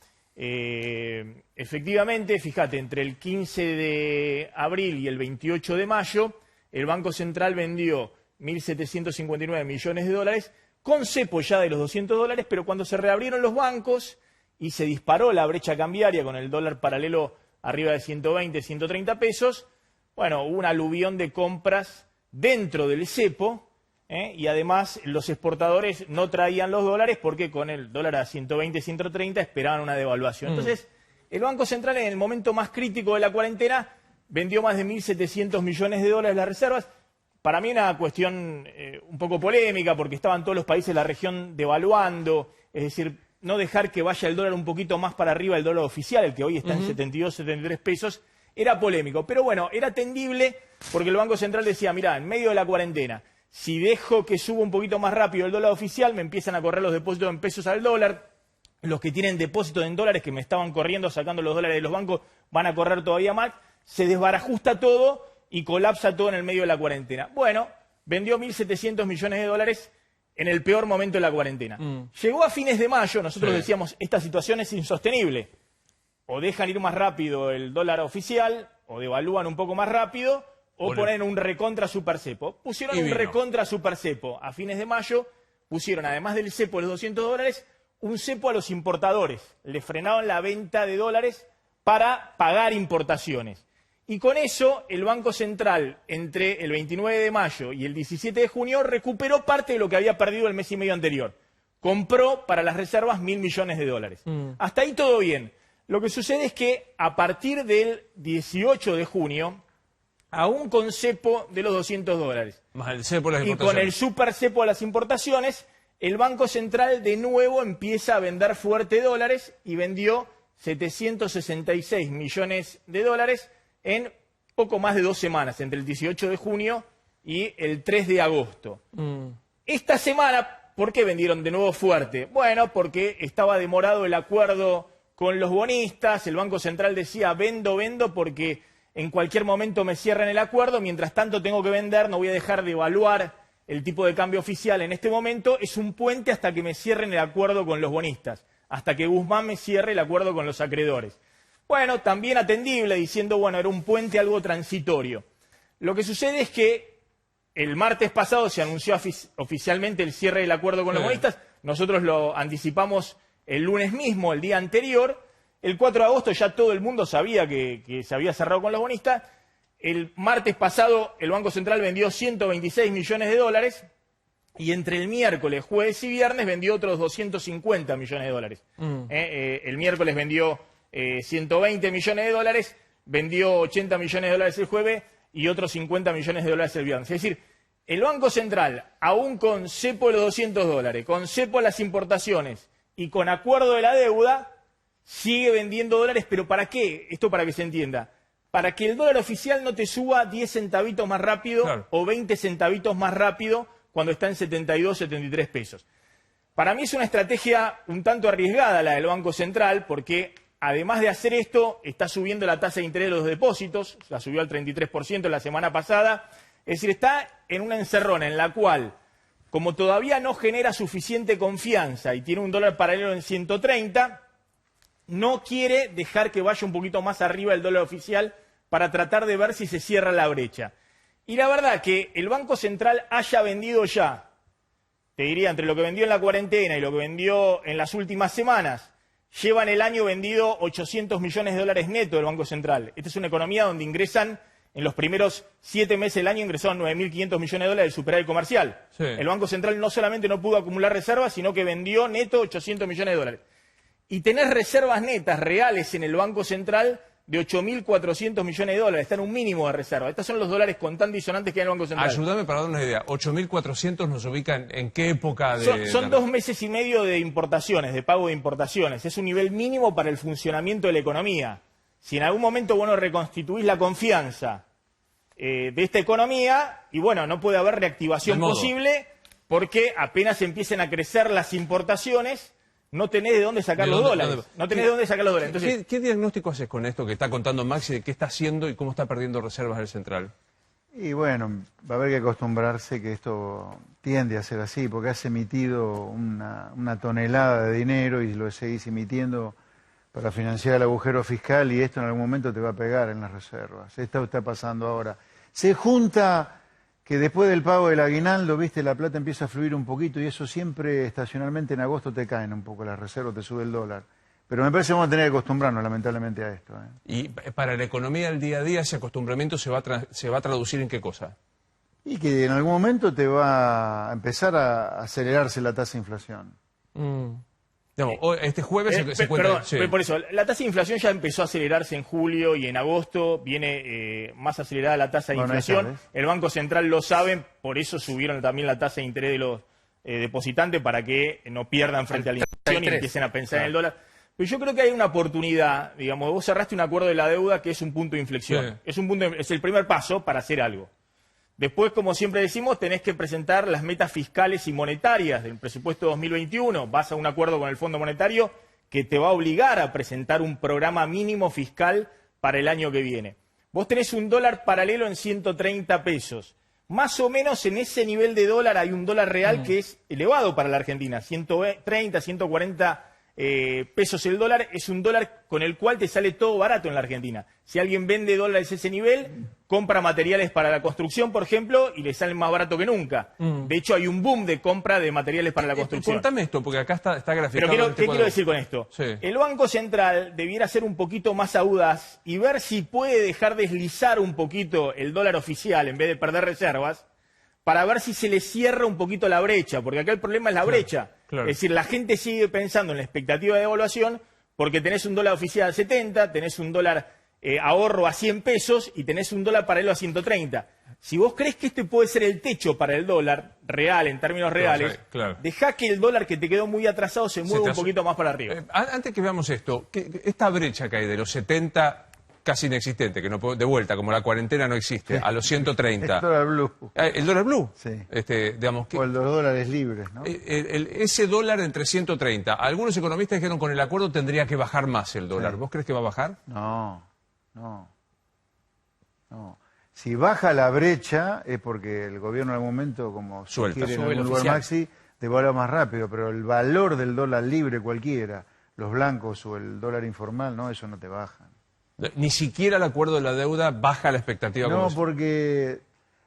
Efectivamente, fíjate, entre el 15 de abril y el 28 de mayo, el Banco Central vendió 1.759 millones de dólares, con cepo ya de los 200 dólares, pero cuando se reabrieron los bancos y se disparó la brecha cambiaria con el dólar paralelo arriba de 120, 130 pesos, bueno, hubo un aluvión de compras dentro del cepo, y además los exportadores no traían los dólares porque con el dólar a 120, 130 esperaban una devaluación. Entonces, el Banco Central en el momento más crítico de la cuarentena vendió más de 1.700 millones de dólares las reservas. Para mí una cuestión un poco polémica porque estaban todos los países de la región devaluando, es decir, no dejar que vaya el dólar un poquito más para arriba el dólar oficial, el que hoy está en 72, 73 pesos, era polémico. Pero bueno, era atendible porque el Banco Central decía, mirá, en medio de la cuarentena, si dejo que suba un poquito más rápido el dólar oficial, me empiezan a correr los depósitos en pesos al dólar. Los que tienen depósitos en dólares, que me estaban corriendo, sacando los dólares de los bancos, van a correr todavía más. Se desbarajusta todo y colapsa todo en el medio de la cuarentena. Bueno, vendió 1.700 millones de dólares en el peor momento de la cuarentena. Llegó a fines de mayo, nosotros decíamos, esta situación es insostenible. o dejan ir más rápido el dólar oficial, o devalúan un poco más rápido, o ponen un recontra super cepo. Pusieron un recontra super cepo a fines de mayo, pusieron además del cepo de los $200, un cepo a los importadores. Le frenaron la venta de dólares para pagar importaciones. Y con eso el Banco Central, entre el 29 de mayo y el 17 de junio, recuperó parte de lo que había perdido el mes y medio anterior. Compró para las reservas $1.000 millones. Hasta ahí todo bien. Lo que sucede es que a partir del 18 de junio, aún con cepo de los $200 más el cepo de las y con el super cepo de las importaciones, el Banco Central de nuevo empieza a vender fuerte dólares y vendió $766 millones en poco más de 2 semanas, entre el 18 de junio y el 3 de agosto. Esta semana, ¿por qué vendieron de nuevo fuerte? Bueno, porque estaba demorado el acuerdo con los bonistas, el Banco Central decía vendo porque en cualquier momento me cierran el acuerdo, mientras tanto tengo que vender, no voy a dejar de evaluar el tipo de cambio oficial en este momento, es un puente hasta que me cierren el acuerdo con los bonistas, hasta que Guzmán me cierre el acuerdo con los acreedores. Bueno, también atendible, diciendo, bueno, era un puente algo transitorio. Lo que sucede es que el martes pasado se anunció oficialmente el cierre del acuerdo con los bonistas, nosotros lo anticipamos el lunes mismo, el día anterior. El 4 de agosto ya todo el mundo sabía que se había cerrado con los bonistas. El martes pasado el Banco Central vendió $126 millones y entre el miércoles, jueves y viernes vendió otros $250 millones. El miércoles vendió $120 millones, vendió $80 millones el jueves y otros $50 millones el viernes. Es decir, el Banco Central, aún con cepo de los $200, con cepo a las importaciones y con acuerdo de la deuda, sigue vendiendo dólares. ¿Pero para qué? Esto para que se entienda. Para que el dólar oficial no te suba 10 centavitos más rápido o 20 centavitos más rápido cuando está en 72, 73 pesos. Para mí es una estrategia un tanto arriesgada la del Banco Central, porque además de hacer esto, está subiendo la tasa de interés de los depósitos, la subió al 33% la semana pasada. Es decir, está en una encerrona en la cual, como todavía no genera suficiente confianza y tiene un dólar paralelo en 130, no quiere dejar que vaya un poquito más arriba el dólar oficial para tratar de ver si se cierra la brecha. Y la verdad que el Banco Central haya vendido ya, te diría, entre lo que vendió en la cuarentena y lo que vendió en las últimas semanas, lleva en el año vendido $800 millones neto del Banco Central. Esta es una economía donde ingresan, en los primeros 7 meses del año ingresaron $9.500 millones del superávit comercial. Sí. El Banco Central no solamente no pudo acumular reservas, sino que vendió neto $800 millones. Y tenés reservas netas reales en el Banco Central de $8.400 millones. Está en un mínimo de reserva. Estos son los dólares contantes y sonantes que hay en el Banco Central. Ayúdame para dar una idea. ¿8.400 nos ubican en qué época de...? Son 2 meses y medio de importaciones, de pago de importaciones. Es un nivel mínimo para el funcionamiento de la economía. Si en algún momento vos no reconstituís la confianza de esta economía, y bueno, no puede haber reactivación posible porque apenas empiecen a crecer las importaciones, no tenés de dónde sacar los dólares. No tenés de dónde sacar los dólares. Entonces, ¿Qué diagnóstico haces con esto que está contando Maxi de qué está haciendo y cómo está perdiendo reservas del Central? Y bueno, va a haber que acostumbrarse que esto tiende a ser así, porque has emitido una tonelada de dinero y lo seguís emitiendo para financiar el agujero fiscal, y esto en algún momento te va a pegar en las reservas. Esto está pasando ahora. Se junta que después del pago del aguinaldo, viste, la plata empieza a fluir un poquito, y eso siempre estacionalmente en agosto te caen un poco las reservas, te sube el dólar. Pero me parece que vamos a tener que acostumbrarnos lamentablemente a esto. Y para la economía del día a día, ese acostumbramiento se va a traducir en qué cosa. Y que en algún momento te va a empezar a acelerarse la tasa de inflación. Este jueves se cuenta... Perdón, por eso, la tasa de inflación ya empezó a acelerarse en julio y en agosto, viene más acelerada la tasa de inflación. El Banco Central lo sabe, por eso subieron también la tasa de interés de los depositantes, para que no pierdan frente a la inflación y empiecen a pensar en el dólar. Pero yo creo que hay una oportunidad, digamos, vos cerraste un acuerdo de la deuda que es un punto de inflexión. Sí. Es el primer paso para hacer algo. Después, como siempre decimos, tenés que presentar las metas fiscales y monetarias del presupuesto 2021. Vas a un acuerdo con el Fondo Monetario que te va a obligar a presentar un programa mínimo fiscal para el año que viene. Vos tenés un dólar paralelo en 130 pesos. Más o menos en ese nivel de dólar hay un dólar real que es elevado para la Argentina, 130, 140 pesos el dólar, es un dólar con el cual te sale todo barato en la Argentina. Si alguien vende dólares a ese nivel, compra materiales para la construcción, por ejemplo, y le salen más barato que nunca. De hecho, hay un boom de compra de materiales para la construcción. Contame esto, porque acá está graficado. Pero ¿qué quiero decir con esto? Sí. El Banco Central debiera ser un poquito más audaz y ver si puede dejar deslizar un poquito el dólar oficial en vez de perder reservas, para ver si se le cierra un poquito la brecha, porque acá el problema es la brecha. Claro. Es decir, la gente sigue pensando en la expectativa de devaluación porque tenés un dólar oficial a 70, tenés un dólar ahorro a 100 pesos y tenés un dólar paralelo a 130. Si vos crees que este puede ser el techo para el dólar real, en términos reales, claro. dejá que el dólar que te quedó muy atrasado se mueva un poquito más para arriba. Antes que veamos esto, esta brecha que hay de los 70 casi inexistente, que no de vuelta, como la cuarentena no existe, a los 130. El dólar blue. ¿El dólar blue? Sí. Digamos, O los dólares libres, ¿no? ese dólar entre 130, algunos economistas dijeron con el acuerdo tendría que bajar más el dólar. Sí. ¿Vos crees que va a bajar? No. Si baja la brecha es porque el gobierno en algún momento, como Suelta. sugiere en Sube el algún lugar oficial. Maxi, devalúa más rápido, pero el valor del dólar libre cualquiera, los blancos o el dólar informal, no, eso no te baja. Ni siquiera el acuerdo de la deuda baja la expectativa. No, como porque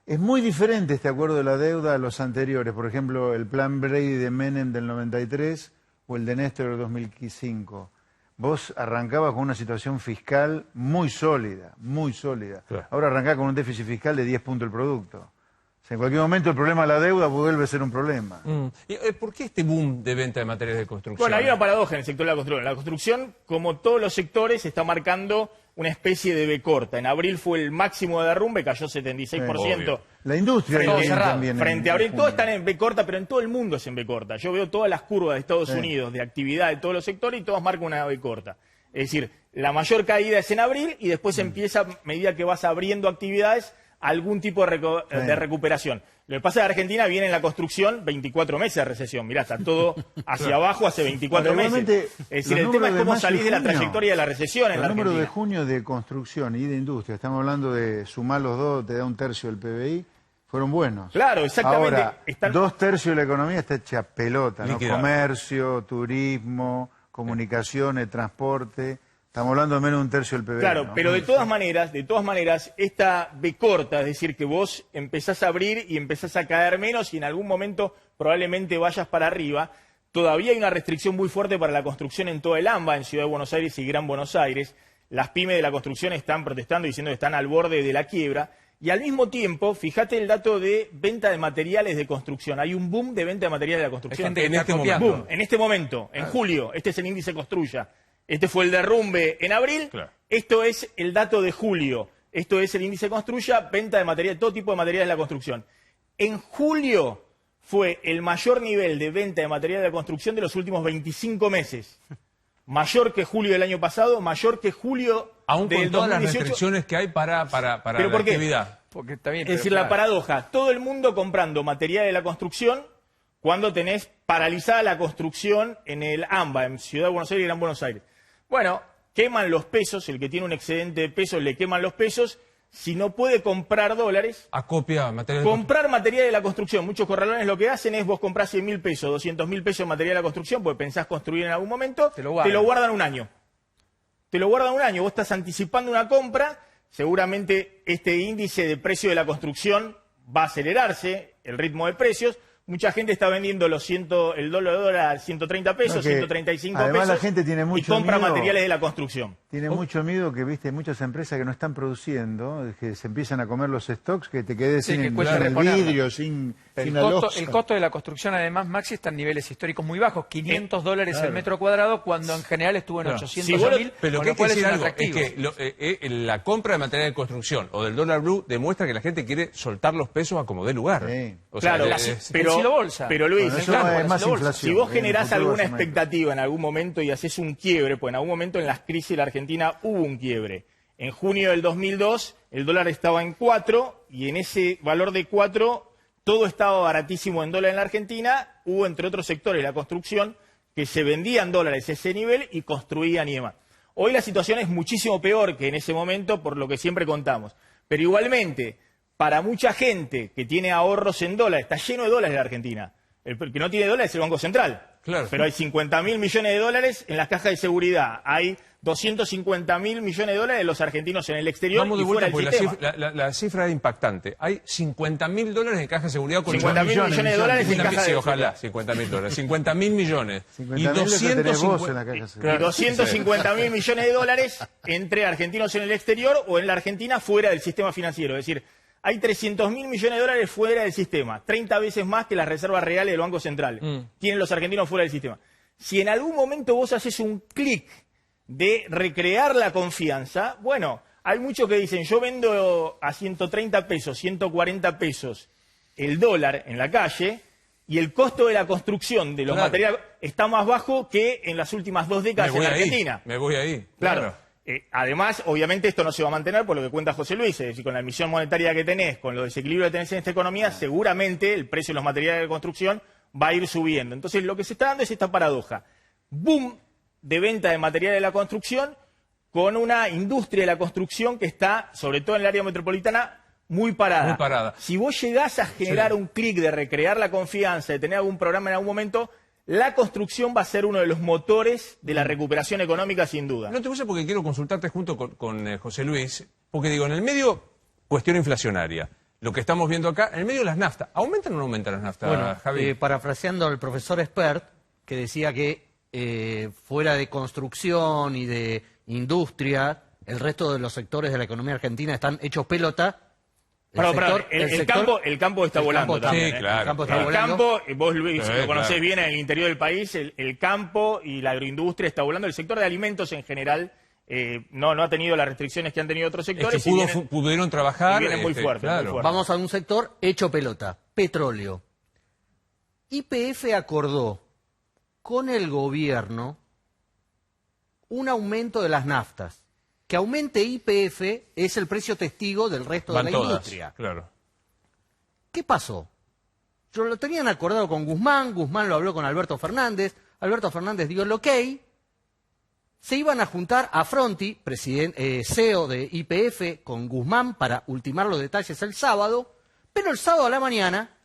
es muy diferente este acuerdo de la deuda a los anteriores. Por ejemplo, el plan Brady de Menem del 93 o el de Néstor del 2005. Vos arrancabas con una situación fiscal muy sólida, muy sólida. Claro. Ahora arrancás con un déficit fiscal de 10 puntos del producto. O sea, en cualquier momento el problema de la deuda vuelve a ser un problema. ¿Y, por qué este boom de venta de materiales de construcción? Bueno, hay una paradoja en el sector de la construcción. La construcción, como todos los sectores, está marcando una especie de V corta. En abril fue el máximo de derrumbe, cayó 76%. La industria también. Frente a abril, todos están en V corta, pero en todo el mundo es en V corta. Yo veo todas las curvas de Estados Unidos, de actividad de todos los sectores, y todas marcan una V corta. Es decir, la mayor caída es en abril y después empieza, a medida que vas abriendo actividades, algún tipo de recuperación. Lo que pasa es que Argentina viene en la construcción 24 meses de recesión. Mirá, está todo hacia abajo hace 24 Ahora, meses. Es decir, el tema es cómo salís de la trayectoria de la recesión en la Argentina. El número de Argentina. junio de construcción y de industria, estamos hablando de sumar los dos, te da un tercio del PBI, fueron buenos. Claro, exactamente. Ahora, 2/3 de la economía está hecha pelota, ¿no? Liquidado. Comercio, turismo, comunicaciones, transporte. Estamos hablando de menos de un tercio del PBI. Claro, ¿no? pero de todas maneras, esta B corta, es decir, que vos empezás a abrir y empezás a caer menos y en algún momento probablemente vayas para arriba, todavía hay una restricción muy fuerte para la construcción en toda el AMBA, en Ciudad de Buenos Aires y Gran Buenos Aires. Las pymes de la construcción están protestando diciendo que están al borde de la quiebra. Y al mismo tiempo, fíjate el dato de venta de materiales de construcción. Hay un boom de venta de materiales de la construcción. Hay gente que En está este copiando. Boom, en este momento, en julio, este es el índice Construya. Este fue el derrumbe en abril, Claro. Esto es el dato de julio. Esto es el índice Construya, venta de material, todo tipo de materiales de la construcción. En julio fue el mayor nivel de venta de material de la construcción de los últimos 25 meses. Mayor que julio del año pasado, mayor que julio Aún del con todas las 2018. restricciones que hay para ¿Pero la por qué? actividad. Porque está bien, Es pero decir, claro. la paradoja, todo el mundo comprando material de la construcción cuando tenés paralizada la construcción en el AMBA, en Ciudad de Buenos Aires y Gran Buenos Aires. Bueno, queman los pesos, el que tiene un excedente de pesos le queman los pesos, si no puede comprar dólares, Acopia materiales de comprar material de la construcción. Muchos corralones lo que hacen es vos comprás 100.000 pesos, 200.000 pesos de material de la construcción, porque pensás construir en algún momento, Te lo guardan. guardan un año. Te lo guardan un año, vos estás anticipando una compra, seguramente este índice de precio de la construcción va a acelerarse, el ritmo de precios. Mucha gente está vendiendo el dólar a 130 pesos, No, que 135 además pesos la gente tiene y mucho compra miedo. materiales de la construcción. Tiene mucho miedo que, viste, hay muchas empresas que no están produciendo, que se empiezan a comer los stocks, que te quedes Sí, que sin cuesta el reponerlo. vidrio, sin El la loza. costo de la construcción, además, Maxi, está en niveles históricos muy bajos, $500 Claro. el metro cuadrado, cuando en general estuvo en Claro. 800 Si vos lo- 1000, Pero lo con que hay lo que cual decir es un algo es atractivo. que la compra de material de construcción o del dólar blue demuestra que la gente quiere soltar los pesos a como dé lugar. Sí. O sea, Claro, el silo bolsa. pero Luis, Bueno, eso claro, es más el silo bolsa. inflación. Si vos En el generás futuro alguna va a ser más expectativa en algún momento y haces un quiebre, pues en algún momento en las crisis de la Argentina hubo un quiebre. En junio del 2002 el dólar estaba en 4 y en ese valor de 4 todo estaba baratísimo en dólar en la Argentina. Hubo, entre otros sectores, la construcción, que se vendían dólares a ese nivel y construían y demás. Hoy la situación es muchísimo peor que en ese momento, por lo que siempre contamos. Pero igualmente, para mucha gente que tiene ahorros en dólares, está lleno de dólares en la Argentina. El que no tiene dólares es el Banco Central. Claro. Pero hay 50.000 millones de dólares en las cajas de seguridad. Hay 250.000 millones de dólares de los argentinos en el exterior Vamos de y fuera vuelta, del porque sistema. la cifra es impactante. Hay 50.000 dólares en caja de seguridad con 50.000 millones de dólares en caja de sí, seguridad. ojalá, 50.000 dólares. 50.000 millones. 50.000 tenés vos en la caja de Y seguridad. 250.000 millones de dólares entre argentinos en el exterior o en la Argentina fuera del sistema financiero. Es decir, hay 300.000 millones de dólares fuera del sistema, 30 veces más que las reservas reales del Banco Central. Tienen los argentinos fuera del sistema. Si en algún momento vos haces un clic de recrear la confianza, bueno, hay muchos que dicen, yo vendo a 130 pesos, 140 pesos el dólar en la calle y el costo de la construcción de los Claro. materiales está más bajo que en las últimas 2 décadas en Argentina. Me voy ahí. Claro. Además, obviamente, esto no se va a mantener por lo que cuenta José Luis, es decir, con la emisión monetaria que tenés, con los desequilibrios que tenés en esta economía, seguramente el precio de los materiales de construcción va a ir subiendo. Entonces, lo que se está dando es esta paradoja. Boom de venta de materiales de la construcción con una industria de la construcción que está, sobre todo en el área metropolitana, muy parada. Muy parada. Si vos llegás a generar un clic de recrear la confianza, de tener algún programa en algún momento, la construcción va a ser uno de los motores de la recuperación económica, sin duda. No te puse porque quiero consultarte junto con José Luis, porque digo, en el medio, cuestión inflacionaria. Lo que estamos viendo acá, en el medio las naftas. ¿Aumentan o no aumentan las naftas, Bueno, Javi? parafraseando al profesor Espert, que decía que fuera de construcción y de industria, el resto de los sectores de la economía argentina están hechos pelota. El campo está volando también. Sí, claro. El campo está El volando. campo, vos Luis, Sí, lo conocés claro. bien en el interior del país, el campo y la agroindustria está volando. El sector de alimentos en general no ha tenido las restricciones que han tenido otros Es sectores. que pudieron trabajar. y vienen muy fuertes, claro. muy fuertes. Vamos a un sector hecho pelota, petróleo. YPF acordó con el gobierno un aumento de las naftas. Que aumente YPF es el precio testigo del resto Van de la todas, industria. claro. ¿Qué pasó? Yo lo tenían acordado con Guzmán, Guzmán lo habló con Alberto Fernández dio el ok, se iban a juntar a Fronti, CEO de YPF, con Guzmán para ultimar los detalles el sábado, pero el sábado a la mañana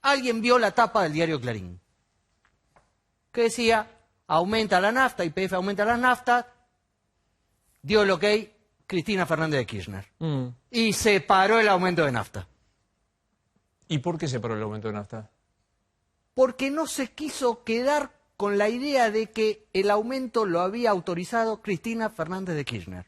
alguien vio la tapa del diario Clarín, que decía, aumenta la nafta, YPF aumenta las naftas, dio el ok Cristina Fernández de Kirchner. Y se paró el aumento de nafta. ¿Y por qué se paró el aumento de nafta? Porque no se quiso quedar con la idea de que el aumento lo había autorizado Cristina Fernández de Kirchner.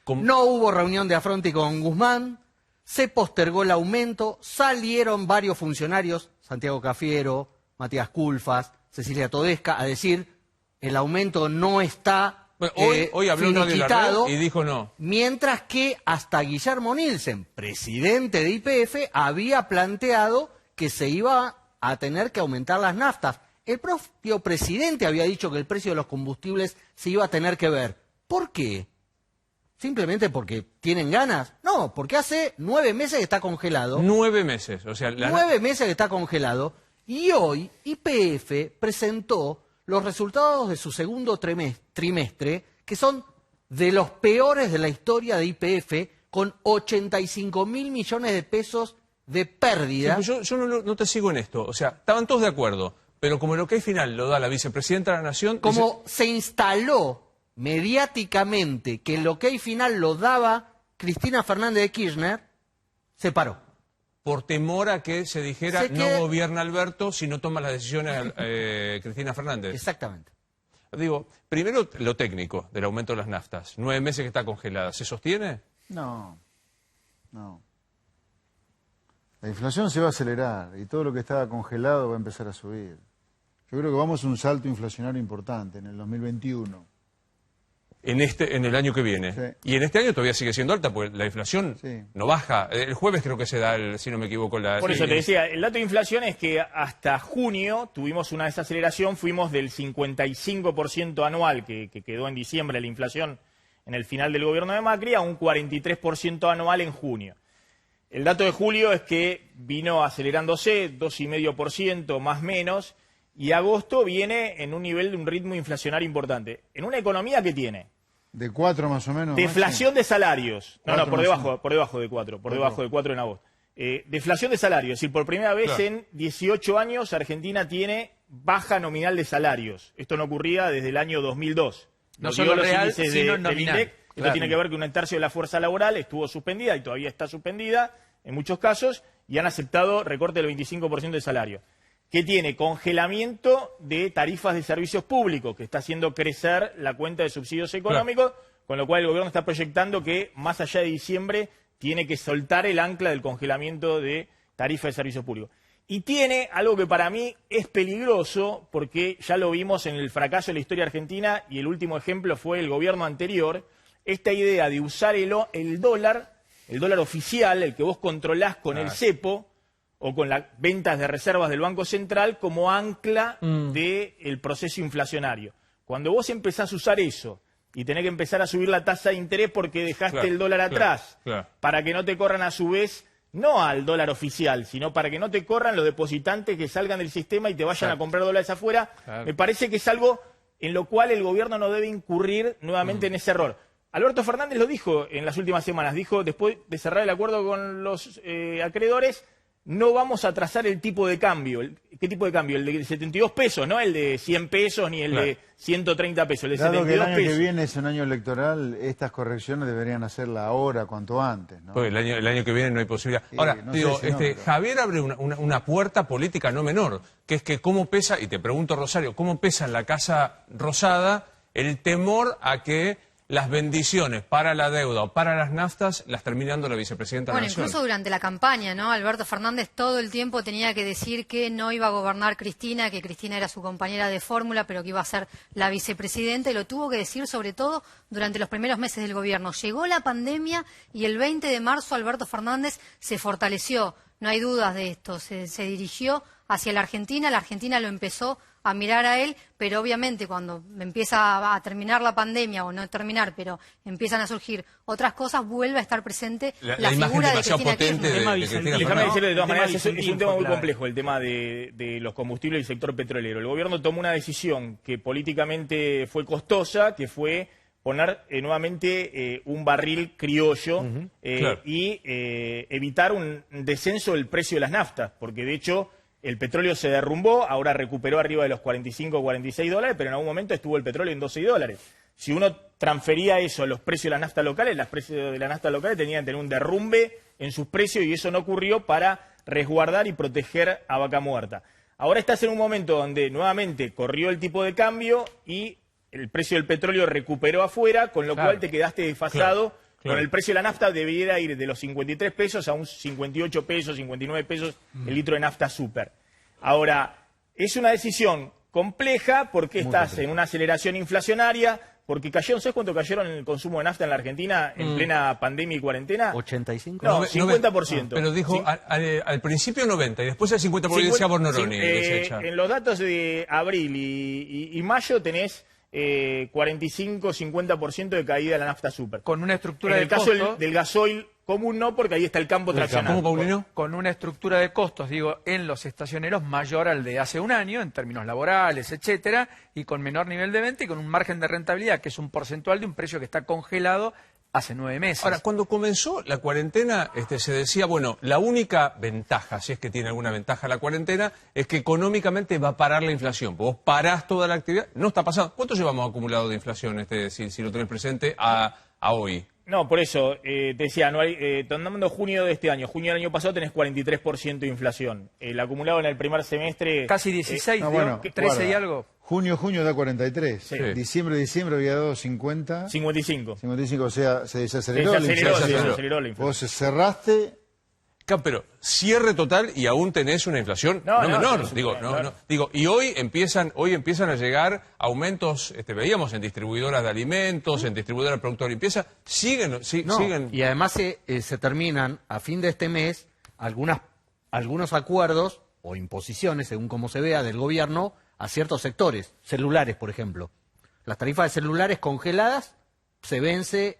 No hubo reunión de afronte con Guzmán, se postergó el aumento, salieron varios funcionarios, Santiago Cafiero, Matías Culfas, Cecilia Todesca, a decir el aumento no está Bueno, hoy habló Radio La finiquitado, Red y dijo no. mientras que hasta Guillermo Nielsen, presidente de YPF, había planteado que se iba a tener que aumentar las naftas. El propio presidente había dicho que el precio de los combustibles se iba a tener que ver. ¿Por qué? ¿Simplemente porque tienen ganas? No, porque hace 9 meses que está congelado. 9 meses. O sea, 9 meses que está congelado. Y hoy YPF presentó los resultados de su segundo trimestre, que son de los peores de la historia de YPF, con 85.000 millones de pesos de pérdida. Sí, yo no te sigo en esto. O sea, estaban todos de acuerdo, pero como el ok final lo da la vicepresidenta de la Nación... Como se instaló mediáticamente que el ok final lo daba Cristina Fernández de Kirchner, se paró. Por temor a que se dijera no gobierna Alberto si no toma las decisiones Cristina Fernández. Exactamente. Digo, primero lo técnico del aumento de las naftas. 9 meses que está congelada. ¿Se sostiene? No. La inflación se va a acelerar y todo lo que estaba congelado va a empezar a subir. Yo creo que vamos a un salto inflacionario importante en el 2021. En el año que viene. Sí. Y en este año todavía sigue siendo alta, porque la inflación no baja. El jueves creo que se da, si no me equivoco, la... Por eso te decía, el dato de inflación es que hasta junio tuvimos una desaceleración, fuimos del 55% anual que quedó en diciembre la inflación en el final del gobierno de Macri a un 43% anual en junio. El dato de julio es que vino acelerándose 2,5% más menos, y agosto viene en un nivel de un ritmo inflacionario importante. En una economía que tiene de 4 más o menos. deflación de salarios. No, por debajo de 4, por debajo de 4 en agosto. deflación de salarios. Es decir, por primera vez Claro. en 18 años Argentina tiene baja nominal de salarios. Esto no ocurría desde el año 2002. No Nos solo dio los real, índices sino del nominal. INDEC. Esto Claro. tiene que ver con un tercio de la fuerza laboral estuvo suspendida y todavía está suspendida en muchos casos y han aceptado recorte del 25% de salario. Que tiene congelamiento de tarifas de servicios públicos, que está haciendo crecer la cuenta de subsidios económicos, con lo cual el gobierno está proyectando que más allá de diciembre tiene que soltar el ancla del congelamiento de tarifas de servicios públicos. Y tiene algo que para mí es peligroso, porque ya lo vimos en el fracaso de la historia argentina y el último ejemplo fue el gobierno anterior, esta idea de usar el dólar oficial, el que vos controlás con el cepo o con las ventas de reservas del Banco Central como ancla del proceso inflacionario. Cuando vos empezás a usar eso y tenés que empezar a subir la tasa de interés porque dejaste Claro, el dólar atrás, claro. para que no te corran a su vez, no al dólar oficial, sino para que no te corran los depositantes que salgan del sistema y te vayan a comprar dólares afuera, Claro. me parece que es algo en lo cual el gobierno no debe incurrir nuevamente en ese error. Alberto Fernández lo dijo en las últimas semanas, dijo después de cerrar el acuerdo con los acreedores, no vamos a trazar el tipo de cambio. ¿Qué tipo de cambio? El de 72 pesos, no el de 100 pesos ni el Claro. de 130 pesos, el de Dado que el 72 año pesos. que viene es un año electoral, estas correcciones deberían hacerla ahora, cuanto antes, ¿no? Pues el año que viene no hay posibilidad. Sí, Ahora, no digo, sé si no, pero- Javier abre una puerta política no menor, que es que cómo pesa, y te pregunto, Rosario, cómo pesa en la Casa Rosada el temor a que las bendiciones para la deuda o para las naftas las termine dando la vicepresidenta de Bueno, la Nación. incluso durante la campaña, ¿no? Alberto Fernández todo el tiempo tenía que decir que no iba a gobernar Cristina, que Cristina era su compañera de fórmula, pero que iba a ser la vicepresidenta, y lo tuvo que decir sobre todo durante los primeros meses del gobierno. Llegó la pandemia y el 20 de marzo Alberto Fernández se fortaleció, no hay dudas de esto, se dirigió hacia la Argentina lo empezó a mirar a él, pero obviamente cuando empieza a terminar la pandemia, o no terminar, pero empiezan a surgir otras cosas, vuelve a estar presente La la imagen figura de demasiado Cristina potente Kirchner. Tema de Vicentino. Cristina Déjame Fernández. decirle de todas Tema maneras, es un Vicentino tema muy clave. complejo el tema de los combustibles y el sector petrolero. El gobierno tomó una decisión que políticamente fue costosa, que fue poner nuevamente un barril criollo Claro. y evitar un descenso del precio de las naftas, porque de hecho el petróleo se derrumbó, ahora recuperó arriba de los 45 o 46 dólares, pero en algún momento estuvo el petróleo en 12 dólares. Si uno transfería eso a los precios de la nafta locales, los precios de la nafta locales tenían que tener un derrumbe en sus precios y eso no ocurrió para resguardar y proteger a Vaca Muerta. Ahora estás en un momento donde nuevamente corrió el tipo de cambio y el precio del petróleo recuperó afuera, con lo cual te quedaste desfasado. Claro. Con el precio de la nafta debiera ir de los 53 pesos a un 58 pesos, 59 pesos el litro de nafta super. Ahora, es una decisión compleja porque estás en una aceleración inflacionaria, porque cayeron, ¿sabes cuánto cayeron en el consumo de nafta en la Argentina en plena pandemia y cuarentena? 85. No, Nove- 50%. Pero dijo Sí. al principio 90 y después el 50% decía Bornoroni. desecha. En los datos de abril y mayo tenés 45-50% de caída de la nafta super. Con una estructura En el de caso costo, del gasoil común no, porque ahí está el campo traccionado. ¿Cómo, Paulino? con una estructura de costos, digo, en los estacioneros mayor al de hace un año, en términos laborales, etcétera, y con menor nivel de venta y con un margen de rentabilidad que es un porcentual de un precio que está congelado hace 9 meses. Ahora, cuando comenzó la cuarentena, se decía, bueno, la única ventaja, si es que tiene alguna ventaja la cuarentena, es que económicamente va a parar la inflación. Vos parás toda la actividad, no está pasando. ¿Cuánto llevamos acumulado de inflación, si lo tenés presente, a hoy? No, por eso, te decía, no hay, tomando junio de este año, junio del año pasado tenés 43% de inflación. El acumulado en el primer semestre... Casi 16, No, digo, bueno, 13 y guarda. algo. Junio da 43. Sí. Diciembre había dado 50. 55. 55, o sea, se Se desaceleró la aceleró, inflación. se aceleró la inflación. Vos cerraste. Claro, pero cierre total y aún tenés una inflación No, no, no, menor. sí, Digo, claro. y hoy empiezan a llegar aumentos, veíamos en distribuidoras de alimentos, en distribuidoras de productos de limpieza, siguen. No, siguen. y además se terminan a fin de este mes algunos acuerdos o imposiciones, según como se vea, del gobierno a ciertos sectores, celulares, por ejemplo. Las tarifas de celulares congeladas se vence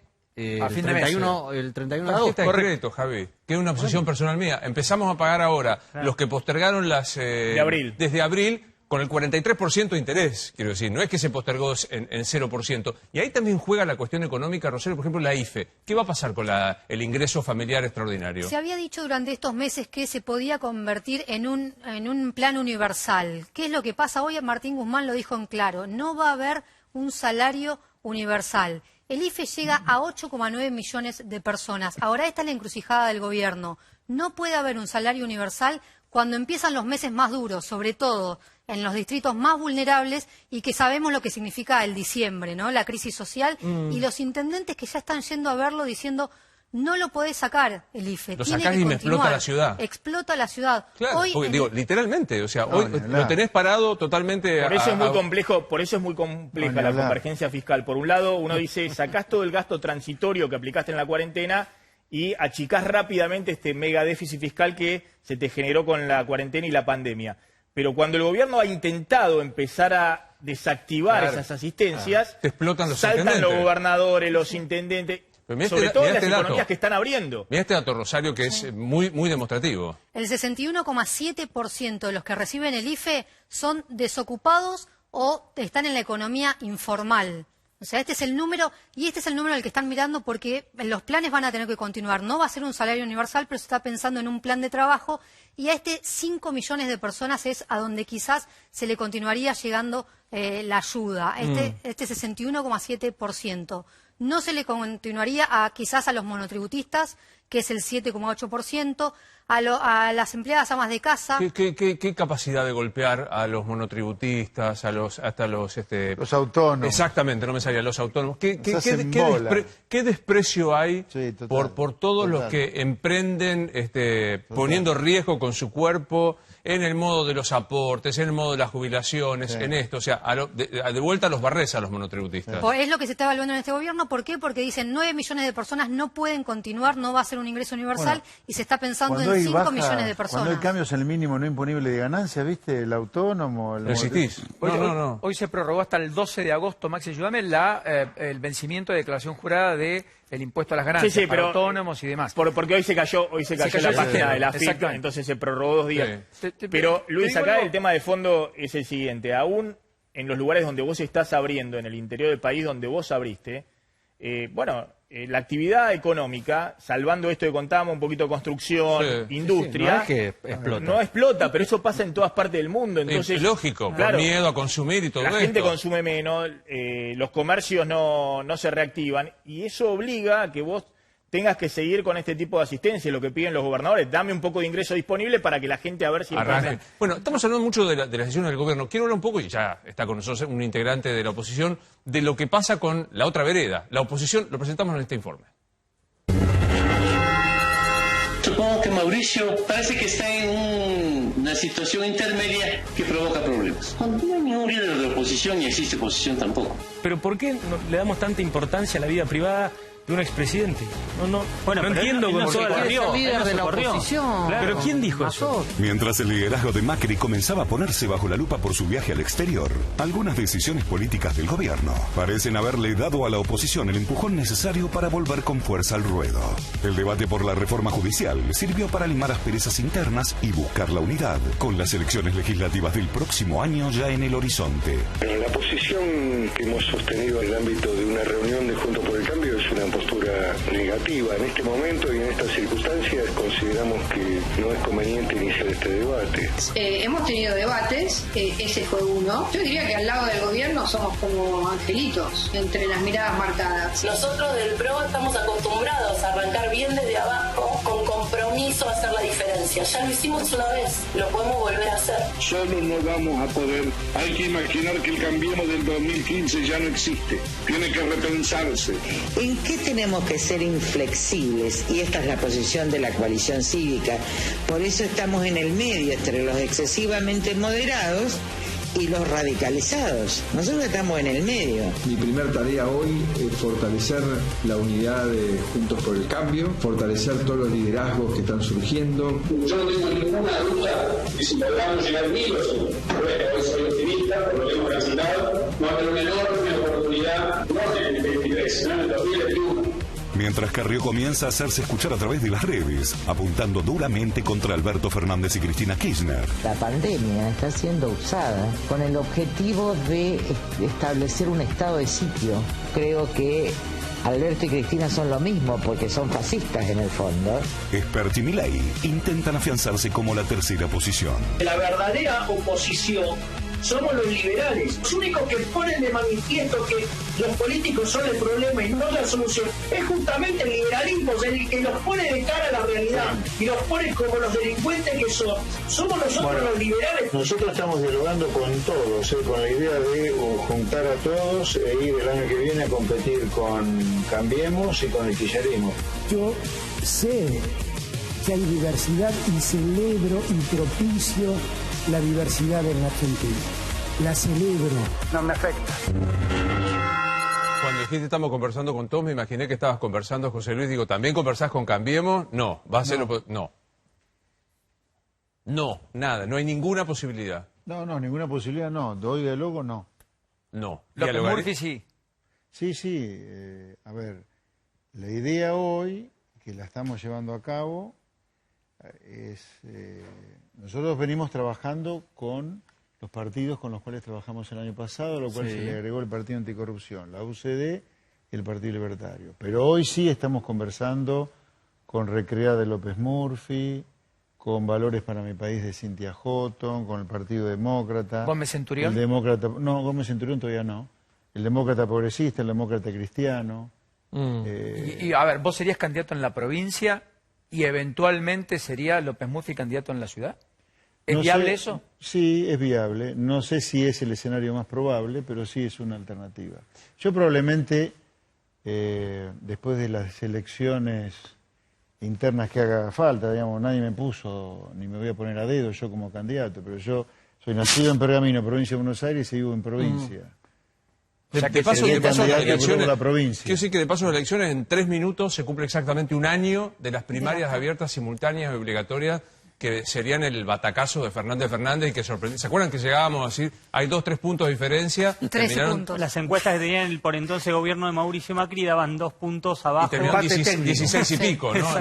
A fin de mes, el 31 de Tarjeta agosto. de crédito, Javi, que es una obsesión personal mía. Empezamos a pagar ahora los que postergaron las De abril. desde abril, con el 43% de interés, quiero decir, no es que se postergó en 0%. Y ahí también juega la cuestión económica, Rosario, por ejemplo, la IFE. ¿Qué va a pasar con el ingreso familiar extraordinario? Se había dicho durante estos meses que se podía convertir en un plan universal. ¿Qué es lo que pasa hoy? Martín Guzmán lo dijo en claro, no va a haber un salario universal. El IFE llega a 8,9 millones de personas. Ahora esta es la encrucijada del gobierno. No puede haber un salario universal cuando empiezan los meses más duros, sobre todo en los distritos más vulnerables y que sabemos lo que significa el diciembre, ¿no? La crisis social y los intendentes que ya están yendo a verlo diciendo no lo podés sacar el IFE. Lo sacás y me explota la ciudad. Explota la ciudad. Claro, hoy, porque, digo, literalmente, o sea, hoy lo tenés parado totalmente... Por eso es muy complejo, por eso es muy compleja la convergencia fiscal. Por un lado, uno dice, sacás todo el gasto transitorio que aplicaste en la cuarentena y achicás rápidamente este mega déficit fiscal que se te generó con la cuarentena y la pandemia. Pero cuando el gobierno ha intentado empezar a desactivar esas asistencias, te explotan los saltan intendentes. los gobernadores, los intendentes, sobre todo en las economías que están abriendo. Mira este dato, Rosario, que es muy demostrativo. El 61,7% de los que reciben el IFE son desocupados o están en la economía informal. O sea, este es el número, y este es el número al que están mirando porque los planes van a tener que continuar. No va a ser un salario universal, pero se está pensando en un plan de trabajo, y a 5 millones de personas es a donde quizás se le continuaría llegando la ayuda. Este 61,7%. No se le continuaría quizás a los monotributistas, que es el 7,8%, a las empleadas amas de casa. ¿Qué capacidad de golpear a los monotributistas, hasta los autónomos? Exactamente, no me salía, los autónomos. ¿Qué desprecio hay por todos los que emprenden poniendo riesgo con su cuerpo en el modo de los aportes, en el modo de las jubilaciones, en esto? O sea, de vuelta los barres a los monotributistas. Es lo que se está evaluando en este gobierno. ¿Por qué? Porque dicen 9 millones de personas no pueden continuar, no va a ser un ingreso universal, y se está pensando en 5 millones de personas. Cuando hay cambios en el mínimo no imponible de ganancias, ¿viste? El autónomo... ¿Lo existís? Hoy se prorrogó hasta el 12 de agosto, Maxi, ayúdame, el vencimiento de declaración jurada del impuesto a las ganancias para autónomos y demás. Porque hoy se cayó la página de la FIP, entonces se prorrogó 2 días. Pero, Luis, acá el tema de fondo es el siguiente. Aún en los lugares donde vos estás abriendo, en el interior del país donde vos abriste, la actividad económica, salvando esto que contábamos, un poquito de construcción, industria, no es que explota. No explota, pero eso pasa en todas partes del mundo. Entonces, es lógico, por miedo a consumir y todo esto. La gente consume menos, los comercios no se reactivan, y eso obliga a que vos tengas que seguir con este tipo de asistencia, lo que piden los gobernadores. Dame un poco de ingreso disponible para que la gente a ver si... Bueno, estamos hablando mucho de las decisiones del gobierno. Quiero hablar un poco, y ya está con nosotros un integrante de la oposición, de lo que pasa con la otra vereda. La oposición lo presentamos en este informe. Supongo que Mauricio parece que está en una situación intermedia que provoca problemas. Cuando no hay ningún líder de oposición, ni existe oposición tampoco. Pero ¿por qué le damos tanta importancia a la vida privada de un expresidente? No entiendo cómo se corrió. Líder de la oposición. Claro. Pero ¿quién dijo eso? Mientras el liderazgo de Macri comenzaba a ponerse bajo la lupa por su viaje al exterior, algunas decisiones políticas del gobierno parecen haberle dado a la oposición el empujón necesario para volver con fuerza al ruedo. El debate por la reforma judicial sirvió para limar asperezas internas y buscar la unidad, con las elecciones legislativas del próximo año ya en el horizonte. La posición que hemos sostenido en el ámbito de una reunión de Juntos por el Cambio es una postura negativa. En este momento y en estas circunstancias consideramos que no es conveniente iniciar este debate. Hemos tenido debates, ese fue uno. Yo diría que al lado del gobierno somos como angelitos, entre las miradas marcadas. Nosotros del PRO estamos acostumbrados a arrancar bien desde abajo, con compromiso a hacer la diferencia. Ya lo hicimos una vez, lo podemos volver a hacer. Solo no vamos a poder. Hay que imaginar que el Cambiemos del 2015 ya no existe. Tiene que repensarse. ¿En qué tenemos que ser inflexibles? Y esta es la posición de la coalición cívica. Por eso estamos en el medio, entre los excesivamente moderados y los radicalizados. Nosotros estamos en el medio. Mi primer tarea hoy es fortalecer la unidad de Juntos por el Cambio, fortalecer todos los liderazgos que están surgiendo. Yo no tengo ninguna duda de si logramos llegar vivos. Hoy soy optimista, por lo que hemos transitado. Va a haber una enorme oportunidad, no en el 23, sino en el 2021. Mientras Carrió comienza a hacerse escuchar a través de las redes, apuntando duramente contra Alberto Fernández y Cristina Kirchner. La pandemia está siendo usada con el objetivo de establecer un estado de sitio. Creo que Alberto y Cristina son lo mismo porque son fascistas en el fondo. Expert y Milei intentan afianzarse como la tercera posición. La verdadera oposición somos los liberales, los únicos que ponen de manifiesto que los políticos son el problema y no la solución. Es justamente el liberalismo el que los pone de cara a la realidad y los pone como los delincuentes que son. Somos nosotros los liberales. Nosotros estamos dialogando con todos, con la idea de juntar a todos e ir el año que viene a competir con Cambiemos y con el kirchnerismo. Yo sé que hay diversidad y celebro y propicio la diversidad en la Argentina. La celebro. No me afecta. Cuando dijiste estamos conversando con todos, me imaginé que estabas conversando, José Luis. Digo, ¿también conversás con Cambiemos? No, va a ser no. No, nada, no hay ninguna posibilidad. No, ninguna posibilidad no. ¿Doy diálogo? No. No. López Murphy sí. Sí. A ver, la idea hoy, que la estamos llevando a cabo, es... nosotros venimos trabajando con los partidos con los cuales trabajamos el año pasado, a lo cual se le agregó el Partido Anticorrupción, la UCD y el Partido Libertario. Pero hoy sí estamos conversando con Recrea de López Murphy, con Valores para mi País de Cynthia Houghton, con el Partido Demócrata. ¿Gómez Centurión? No, Gómez Centurión todavía no. El Demócrata Progresista, el Demócrata Cristiano. Y a ver, ¿vos serías candidato en la provincia y eventualmente sería López Murphy candidato en la ciudad? ¿Es viable eso? Sí, es viable. No sé si es el escenario más probable, pero sí es una alternativa. Yo probablemente, después de las elecciones internas que haga falta, digamos, nadie me puso, ni me voy a poner a dedo yo como candidato, pero yo soy nacido en Pergamino, provincia de Buenos Aires, y vivo en provincia. O sea, de paso las elecciones, la provincia. Quiero decir que de paso las elecciones en 3 minutos se cumple exactamente un año de las primarias abiertas, simultáneas y obligatorias que serían el batacazo de Fernández y que sorprendió. ¿Se acuerdan que llegábamos a decir hay 2-3 puntos de diferencia? 13 puntos. Las encuestas que tenían el por entonces gobierno de Mauricio Macri daban 2 puntos abajo. Y terminaron 16 y pico, ¿no?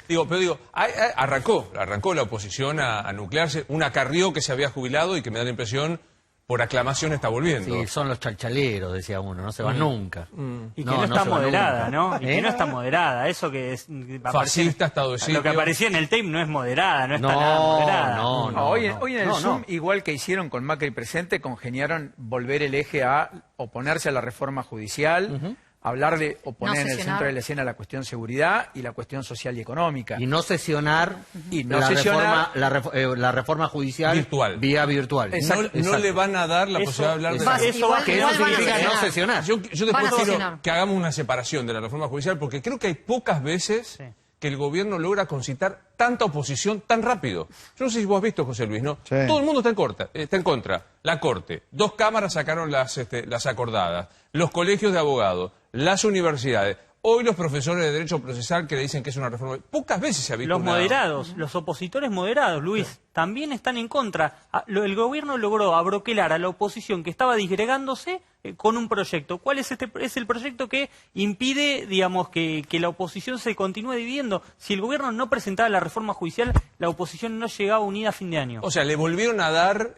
Digo, arrancó la oposición a nuclearse. Una Carrió que se había jubilado y que me da la impresión por aclamación está volviendo. Sí, son los chalchaleros, decía uno, no se van nunca. Y que no está moderada, ¿no? Y que no está moderada, eso que es... Fascista, estado de sitio. Lo que aparecía en el tape no es moderada, no está nada moderada. Hoy en el Zoom, igual que hicieron con Macri presente, congeniaron volver el eje a oponerse a la reforma judicial, hablar de oponer en el centro de la escena la cuestión seguridad y la cuestión social y económica. Y no sesionar, la reforma judicial vía virtual. No le van a dar la posibilidad de hablar de eso que no significa no sesionar. Yo después quiero que hagamos una separación de la reforma judicial, porque creo que hay pocas veces que el gobierno logra concitar tanta oposición tan rápido. Yo no sé si vos has visto, José Luis, ¿no? Sí. Todo el mundo está en contra. La Corte, 2 cámaras sacaron las acordadas, los colegios de abogados, las universidades, hoy los profesores de Derecho Procesal que le dicen que es una reforma. Pocas veces se ha visto los moderados, los opositores moderados, Luis, también están en contra. El gobierno logró abroquelar a la oposición que estaba disgregándose con un proyecto. ¿Cuál es es el proyecto que impide, digamos, que la oposición se continúe dividiendo? Si el gobierno no presentaba la reforma judicial, la oposición no llegaba unida a fin de año. O sea, le volvieron a dar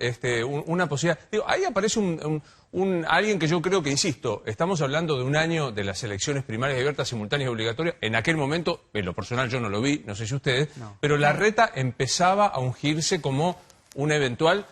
una posibilidad. Digo, ahí aparece alguien que yo creo que, insisto, estamos hablando de un año de las elecciones primarias abiertas, simultáneas y obligatorias. En aquel momento, en lo personal yo no lo vi, no sé si ustedes, pero Larreta empezaba a ungirse como un eventual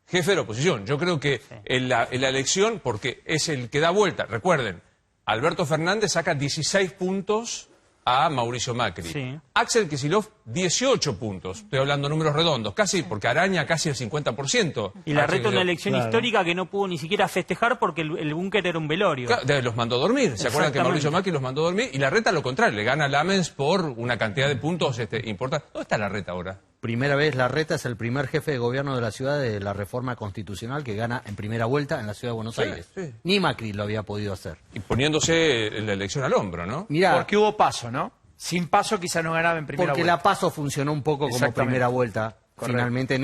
jefe de la oposición. Yo creo que en la elección, porque es el que da vuelta, recuerden, Alberto Fernández saca 16 puntos a Mauricio Macri. Sí. Axel Kicillof, 18 puntos. Estoy hablando de números redondos, porque araña casi el 50%. Y Larreta una elección histórica que no pudo ni siquiera festejar porque el búnker era un velorio. Claro, los mandó a dormir. ¿Se acuerdan que Mauricio Macri los mandó a dormir? Y Larreta lo contrario, le gana a Lamens por una cantidad de puntos importantes. ¿Dónde está Larreta ahora? Primera vez Larreta es el primer jefe de gobierno de la ciudad de la reforma constitucional que gana en primera vuelta en la ciudad de Buenos Aires. Sí. Ni Macri lo había podido hacer. Y poniéndose la elección al hombro, ¿no? Mirá, porque hubo paso, ¿no? Sin paso quizá no ganaba en primera vuelta. Porque la paso funcionó un poco como primera vuelta, finalmente, en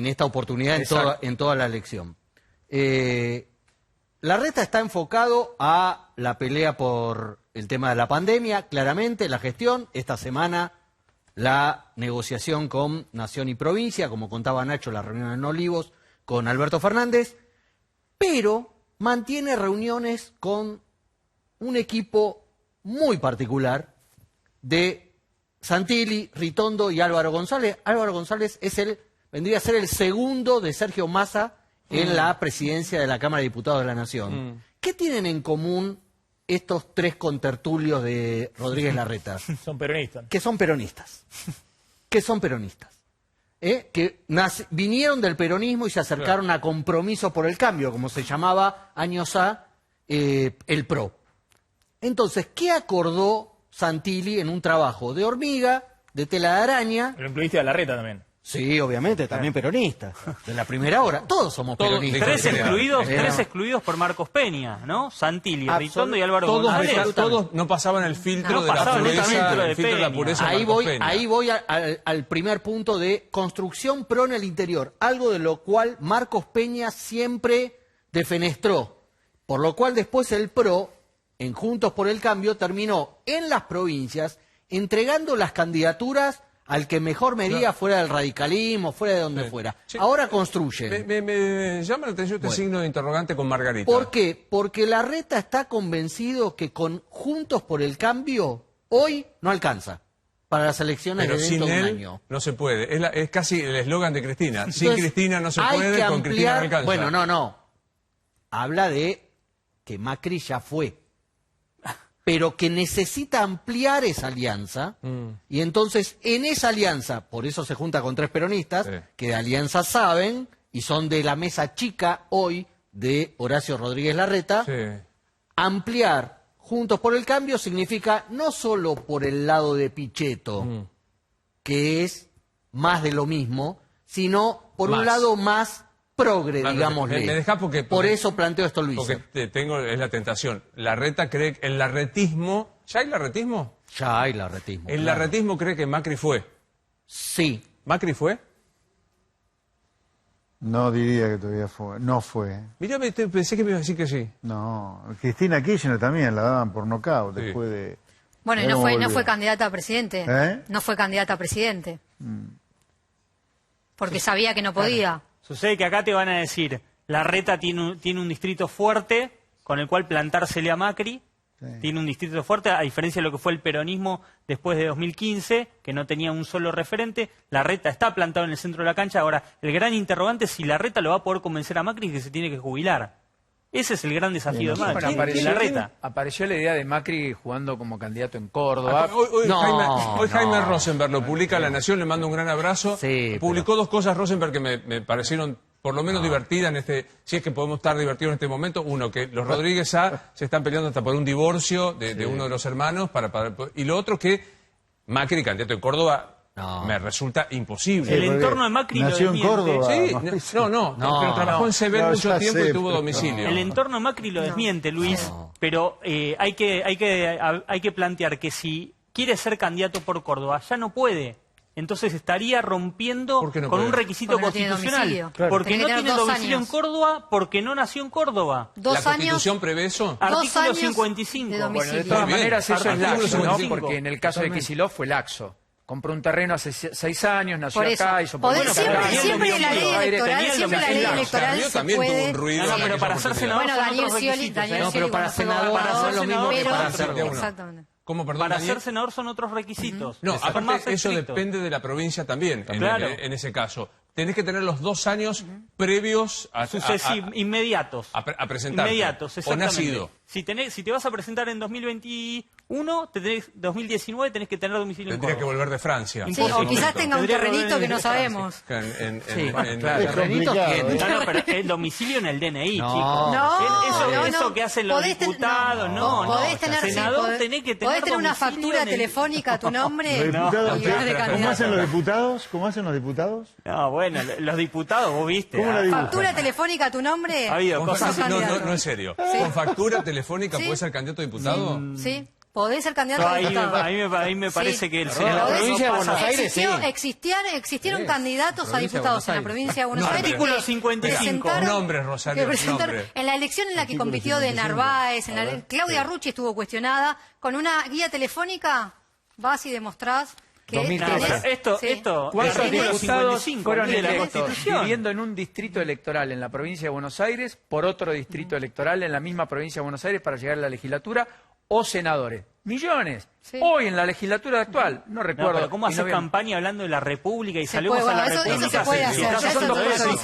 esta oportunidad, en toda la elección. Larreta está enfocado a la pelea por el tema de la pandemia, claramente, la gestión. Esta semana la negociación con Nación y Provincia, como contaba Nacho, la reunión en Olivos con Alberto Fernández, pero mantiene reuniones con un equipo muy particular de Santilli, Ritondo y Álvaro González. Álvaro González vendría a ser el segundo de Sergio Massa en la presidencia de la Cámara de Diputados de la Nación. ¿Qué tienen en común estos tres contertulios de Rodríguez Larreta? Son peronistas. Que son peronistas. Que son peronistas. Que vinieron del peronismo y se acercaron a Compromiso por el Cambio, como se llamaba años el PRO. Entonces, ¿qué acordó Santilli en un trabajo de hormiga, de tela de araña? Lo incluiste a Larreta también. Sí, obviamente, también peronista. De la primera hora. Todos somos peronistas. Tres excluidos por Marcos Peña, ¿no? Santilli, Ritondo y Álvaro González. Todos no pasaban el filtro de la pureza. Ahí voy al primer punto de construcción PRO en el interior. Algo de lo cual Marcos Peña siempre defenestró. Por lo cual después el PRO, en Juntos por el Cambio, terminó en las provincias entregando las candidaturas al que mejor medía fuera del radicalismo, fuera de donde fuera. Sí. Ahora construyen. Me llama la atención este signo de interrogante con Margarita. ¿Por qué? Porque Larreta está convencido que con Juntos por el Cambio hoy no alcanza para las elecciones de dentro de un año. No se puede. Es casi el eslogan de Cristina. Entonces, sin Cristina no se puede, con Cristina no alcanza. Bueno, no. Habla de que Macri ya fue, pero que necesita ampliar esa alianza, y entonces en esa alianza, por eso se junta con tres peronistas, que de alianza saben, y son de la mesa chica hoy de Horacio Rodríguez Larreta, ampliar Juntos por el Cambio significa no solo por el lado de Pichetto, que es más de lo mismo, sino por un lado más progre, digámosle. Me dejá porque por eso planteo esto, Luis. Porque es la tentación. Larreta cree que el larretismo... ¿Ya hay larretismo? Ya hay larretismo. ¿El larretismo cree que Macri fue? Sí. ¿Macri fue? No diría que todavía fue. No fue. Mirá, pensé que me iba a decir que sí. No. Cristina Kirchner también la daban por nocaut después de... Bueno, y no fue candidata a presidente. No fue candidata a presidente. Porque sabía que no podía. Sucede que acá te van a decir, Larreta tiene un distrito fuerte con el cual plantársele a Macri, tiene un distrito fuerte, a diferencia de lo que fue el peronismo después de 2015, que no tenía un solo referente. Larreta está plantado en el centro de la cancha. Ahora, el gran interrogante es si Larreta lo va a poder convencer a Macri que se tiene que jubilar. Ese es el gran desafío de Macri. Apareció la idea de Macri jugando como candidato en Córdoba. Hoy Jaime Rosenberg lo publica La Nación, le mando un gran abrazo. Publicó dos cosas, Rosenberg, que me parecieron por lo menos divertidas en si es que podemos estar divertidos en este momento. Uno, que los Rodríguez se están peleando hasta por un divorcio de uno de los hermanos. Y lo otro, que Macri, candidato en Córdoba... me resulta imposible. El entorno de Macri nació lo desmiente. En Córdoba. Sí, pero trabajó en Sever mucho tiempo y tuvo domicilio. El entorno de Macri lo desmiente, Luis, pero hay que plantear que si quiere ser candidato por Córdoba, ya no puede. Entonces estaría rompiendo con un requisito constitucional. Porque no tiene domicilio en Córdoba, porque no nació en Córdoba. ¿La Constitución prevé eso? Artículo 55. Bueno, de todas maneras eso es laxo, ¿no? Porque en el caso de Kicillof fue laxo. Compró un terreno hace 6 años, nació acá, hizo siempre la ley electoral se también puede... tuvo un ruido. Pero para ser senador Daniel Scioli pero para senador no es lo mismo que para ser exactamente. Para ser senador son otros requisitos. No, aparte eso depende de la provincia también, en ese caso. Tenés que tener los 2 años previos a inmediatos. A presentarte. Inmediatos, exactamente. O nacido. Si te vas a presentar en 2021, 2019 tenés que tener domicilio en Córdoba. Tendría que volver de Francia. Sí, o quizás tenga un terrenito que no sabemos. Pero el domicilio en el DNI, chicos. Eso que hacen los diputados, senador tenés que tener. ¿Podés tener una factura telefónica a tu nombre? ¿Cómo hacen los diputados? ¿Cómo hacen los diputados? No, bueno, los diputados, vos viste. ¿Factura telefónica a tu nombre? Ha habido cosas. No, en serio. ¿Con factura telefónica podés ser candidato a diputado? Sí. Podés ser candidato a diputado. Ahí me parece que el senador... En la provincia de Buenos Aires, sí. Existieron candidatos a diputados en la provincia de Buenos Aires. Artículo 55. Nombres, Rosario, nombres. En la elección en la que compitió de Narváez, Claudia Rucci estuvo cuestionada, con una guía telefónica vas y demostrás que... ¿Cuántos diputados fueron electos viviendo en un distrito electoral en la provincia de Buenos Aires por otro distrito electoral en la misma provincia de Buenos Aires para llegar a la legislatura? O senadores. Millones. Sí. Hoy en la legislatura actual, no recuerdo. Pero ¿cómo hacer campaña hablando de la República y salimos a la República? Eso se puede hacer. Son dos cosas.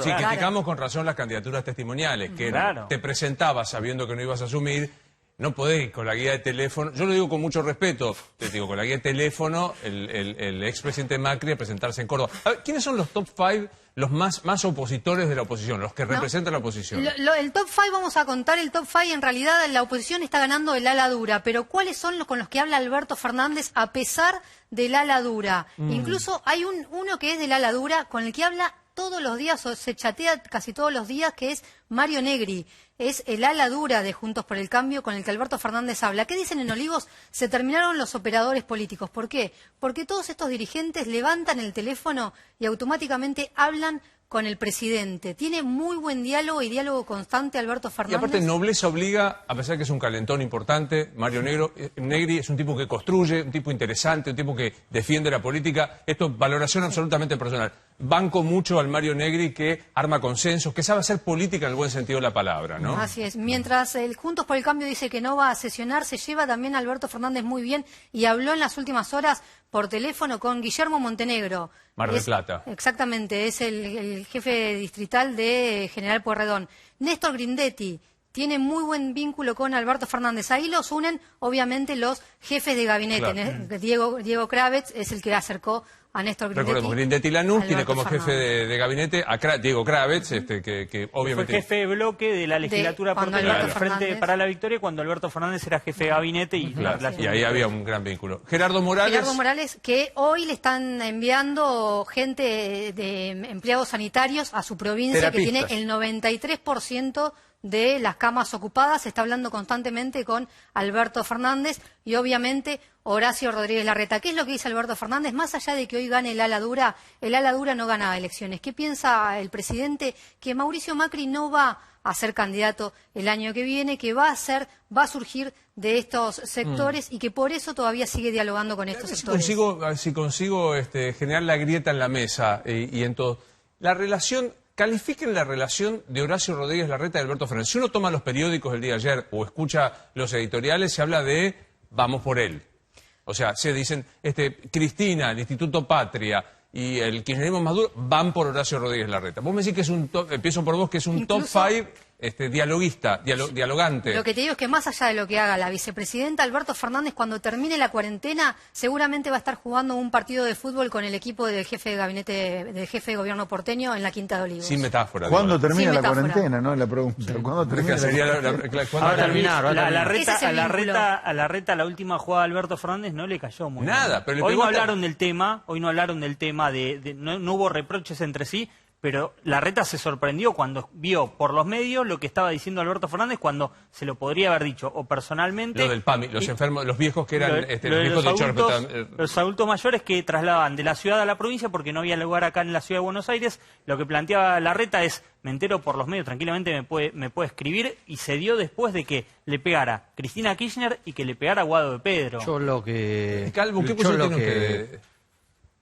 Si criticamos con razón las candidaturas testimoniales, que te presentabas sabiendo que no ibas a asumir, no podés ir con la guía de teléfono. Yo lo digo con mucho respeto. Te digo, con la guía de teléfono, el expresidente Macri a presentarse en Córdoba. A ver, ¿quiénes son los top 5? Los más opositores de la oposición, los que representan la oposición. El top 5, vamos a contar el top 5, en realidad la oposición está ganando el ala dura, pero ¿cuáles son los con los que habla Alberto Fernández a pesar del ala dura? Incluso hay uno que es del ala dura con el que habla todos los días, o se chatea casi todos los días, que es Mario Negri. Es el ala dura de Juntos por el Cambio con el que Alberto Fernández habla. ¿Qué dicen en Olivos? Se terminaron los operadores políticos. ¿Por qué? Porque todos estos dirigentes levantan el teléfono y automáticamente hablan con el presidente. Tiene muy buen diálogo y diálogo constante Alberto Fernández. Y aparte nobleza obliga, a pesar que es un calentón importante, Mario Negri es un tipo que construye, un tipo interesante, un tipo que defiende la política. Esto es valoración absolutamente personal. Banco mucho al Mario Negri, que arma consensos, que sabe hacer política en el buen sentido de la palabra, ¿no? Así es. Mientras el Juntos por el Cambio dice que no va a sesionar, se lleva también a Alberto Fernández muy bien y habló en las últimas horas por teléfono con Guillermo Montenegro. Mar del Plata. Exactamente, es el jefe distrital de General Pueyrredón. Néstor Grindetti tiene muy buen vínculo con Alberto Fernández. Ahí los unen, obviamente, los jefes de gabinete. Claro. Diego Kravetz es el que acercó a Néstor Grindetti. Recordemos, Grindetti Lanús tiene como jefe de gabinete a Diego Kravetz, que obviamente... Fue jefe de bloque de la legislatura porteña del Frente para la Victoria, cuando Alberto Fernández era jefe de gabinete. Y ahí había un gran vínculo. Gerardo Morales, que hoy le están enviando gente de empleados sanitarios a su provincia, que tiene el 93% de las camas ocupadas. Se está hablando constantemente con Alberto Fernández y obviamente Horacio Rodríguez Larreta. ¿Qué es lo que dice Alberto Fernández? Más allá de que hoy gane el ala dura no gana elecciones. ¿Qué piensa el presidente? Que Mauricio Macri no va a ser candidato el año que viene, que va a surgir de estos sectores y que por eso todavía sigue dialogando con estos sectores. Si consigo generar la grieta en la mesa y en todo. La relación... Califiquen la relación de Horacio Rodríguez Larreta y Alberto Fernández. Si uno toma los periódicos del día de ayer o escucha los editoriales, se habla de vamos por él. O sea, se dicen Cristina, el Instituto Patria y el kirchnerismo más duro van por Horacio Rodríguez Larreta. Vos me decís que es un top, empiezo por vos, que es un top 5 dialoguista, dialogante. Lo que te digo es que más allá de lo que haga la vicepresidenta, Alberto Fernández, cuando termine la cuarentena, seguramente va a estar jugando un partido de fútbol con el equipo del jefe de gabinete, del jefe de gobierno porteño en la Quinta de Olivos. Sin metáfora. ¿Cuándo termina la cuarentena? No es la pregunta. ¿Cuándo termina? ¿Cuándo va a terminar? A Larreta la última jugada de Alberto Fernández no le cayó muy bien. Pero hoy no hablaron del tema, no hubo reproches entre sí. Pero Larreta se sorprendió cuando vio por los medios lo que estaba diciendo Alberto Fernández, cuando se lo podría haber dicho o personalmente... Lo del PAMI, los enfermos, los viejos que eran los adultos mayores que trasladaban de la ciudad a la provincia porque no había lugar acá en la ciudad de Buenos Aires. Lo que planteaba Larreta es, me entero por los medios, tranquilamente me puede escribir, y se dio después de que le pegara Cristina Kirchner y que le pegara Guado de Pedro. Yo lo que... Calvo, ¿qué posición tiene usted?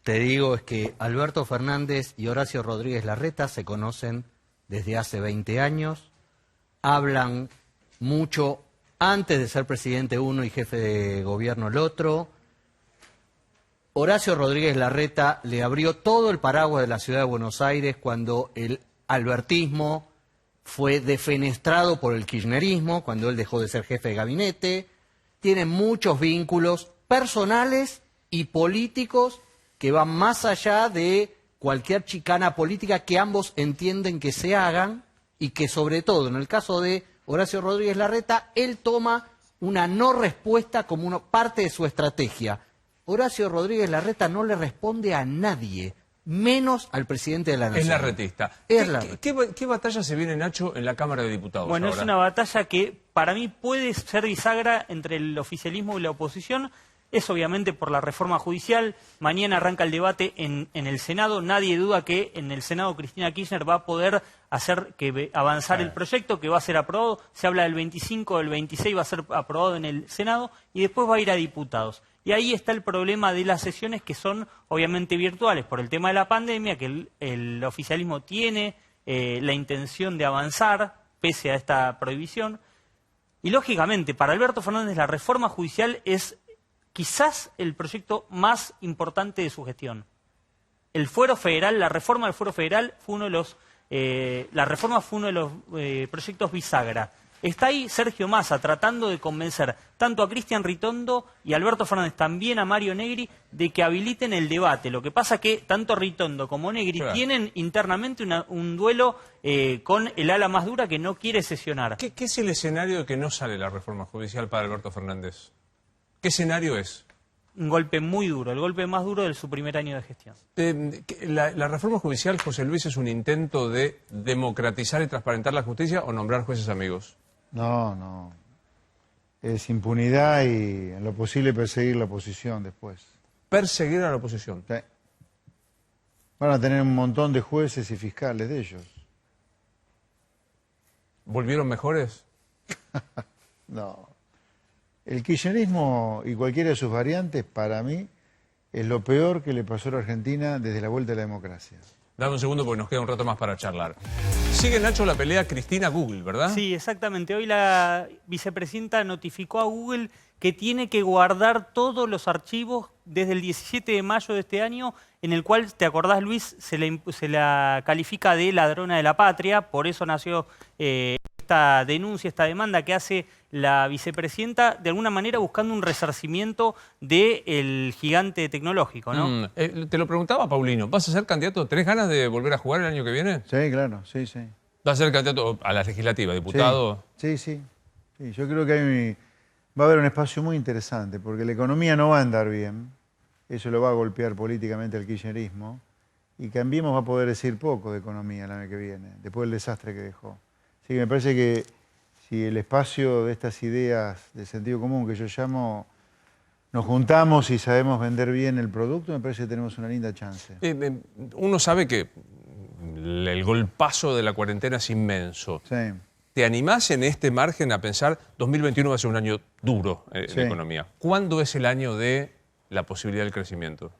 Te digo es que Alberto Fernández y Horacio Rodríguez Larreta se conocen desde hace 20 años, hablan mucho antes de ser presidente uno y jefe de gobierno el otro. Horacio Rodríguez Larreta le abrió todo el paraguas de la ciudad de Buenos Aires cuando el albertismo fue defenestrado por el kirchnerismo, cuando él dejó de ser jefe de gabinete. Tiene muchos vínculos personales y políticos que van más allá de cualquier chicana política que ambos entienden que se hagan, y que sobre todo en el caso de Horacio Rodríguez Larreta, él toma una no respuesta como parte de su estrategia. Horacio Rodríguez Larreta no le responde a nadie, menos al presidente de la Nación. Es la retista. ¿Qué batalla se viene, Nacho, en la Cámara de Diputados Bueno, ahora? es una batalla que para mí puede ser bisagra entre el oficialismo y la oposición. Es obviamente por la reforma judicial. Mañana arranca el debate en el Senado. Nadie duda que en el Senado Cristina Kirchner va a poder hacer que avanzar el proyecto, que va a ser aprobado. Se habla del 25, del 26 va a ser aprobado en el Senado y después va a ir a diputados. Y ahí está el problema de las sesiones, que son obviamente virtuales por el tema de la pandemia, que el oficialismo tiene la intención de avanzar pese a esta prohibición. Y lógicamente para Alberto Fernández la reforma judicial es quizás el proyecto más importante de su gestión. El fuero federal, la reforma del fuero federal fue uno de los, proyectos bisagra. Está ahí Sergio Massa tratando de convencer tanto a Cristian Ritondo y a Alberto Fernández, también a Mario Negri, de que habiliten el debate. Lo que pasa es que tanto Ritondo como Negri tienen internamente un duelo con el ala más dura que no quiere sesionar. ¿Qué es el escenario de que no sale la reforma judicial para Alberto Fernández? ¿Qué escenario es? Un golpe muy duro, el golpe más duro de su primer año de gestión. ¿La reforma judicial, José Luis, es un intento de democratizar y transparentar la justicia o nombrar jueces amigos? No. Es impunidad y en lo posible perseguir la oposición después. ¿Perseguir a la oposición? Sí. Van a tener un montón de jueces y fiscales de ellos. ¿Volvieron mejores? No. El kirchnerismo y cualquiera de sus variantes, para mí, es lo peor que le pasó a la Argentina desde la vuelta a la democracia. Dame un segundo porque nos queda un rato más para charlar. Sigue, Nacho, la pelea Cristina-Google, ¿verdad? Sí, exactamente. Hoy la vicepresidenta notificó a Google que tiene que guardar todos los archivos desde el 17 de mayo de este año, en el cual, ¿te acordás, Luis? Se la califica de ladrona de la patria, por eso nació esta denuncia, esta demanda que hace la vicepresidenta, de alguna manera buscando un resarcimiento del gigante tecnológico, ¿no? Te lo preguntaba, Paulino, ¿vas a ser candidato? ¿Tenés ganas de volver a jugar el año que viene? Sí, claro, sí. ¿Vas a ser candidato a la legislativa, diputado? Sí, yo creo que va a haber un espacio muy interesante, porque la economía no va a andar bien, eso lo va a golpear políticamente al kirchnerismo, y Cambiemos va a poder decir poco de economía el año que viene, después del desastre que dejó. Así que me parece que si el espacio de estas ideas de sentido común que yo llamo, nos juntamos y sabemos vender bien el producto, me parece que tenemos una linda chance. Uno sabe que el golpazo de la cuarentena es inmenso. Sí. ¿Te animás en este margen a pensar 2021 va a ser un año duro en la economía? ¿Cuándo es el año de la posibilidad del crecimiento?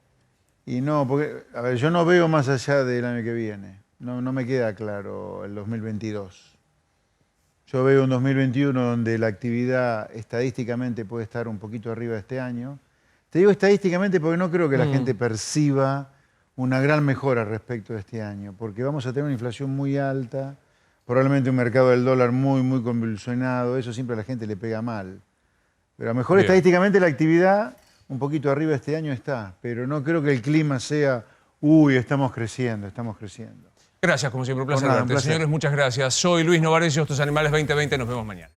Y no, porque, a ver, yo no veo más allá del año que viene. No me queda claro el 2022. Yo veo un 2021 donde la actividad estadísticamente puede estar un poquito arriba de este año. Te digo estadísticamente porque no creo que la gente perciba una gran mejora respecto de este año, porque vamos a tener una inflación muy alta, probablemente un mercado del dólar muy convulsionado, eso siempre a la gente le pega mal. Pero a lo mejor estadísticamente la actividad un poquito arriba de este año está, pero no creo que el clima sea, estamos creciendo. Gracias, como siempre, un placer Nada, verte. Señores, muchas gracias. Soy Luis Novarecio, estos Animales 2020, nos vemos mañana.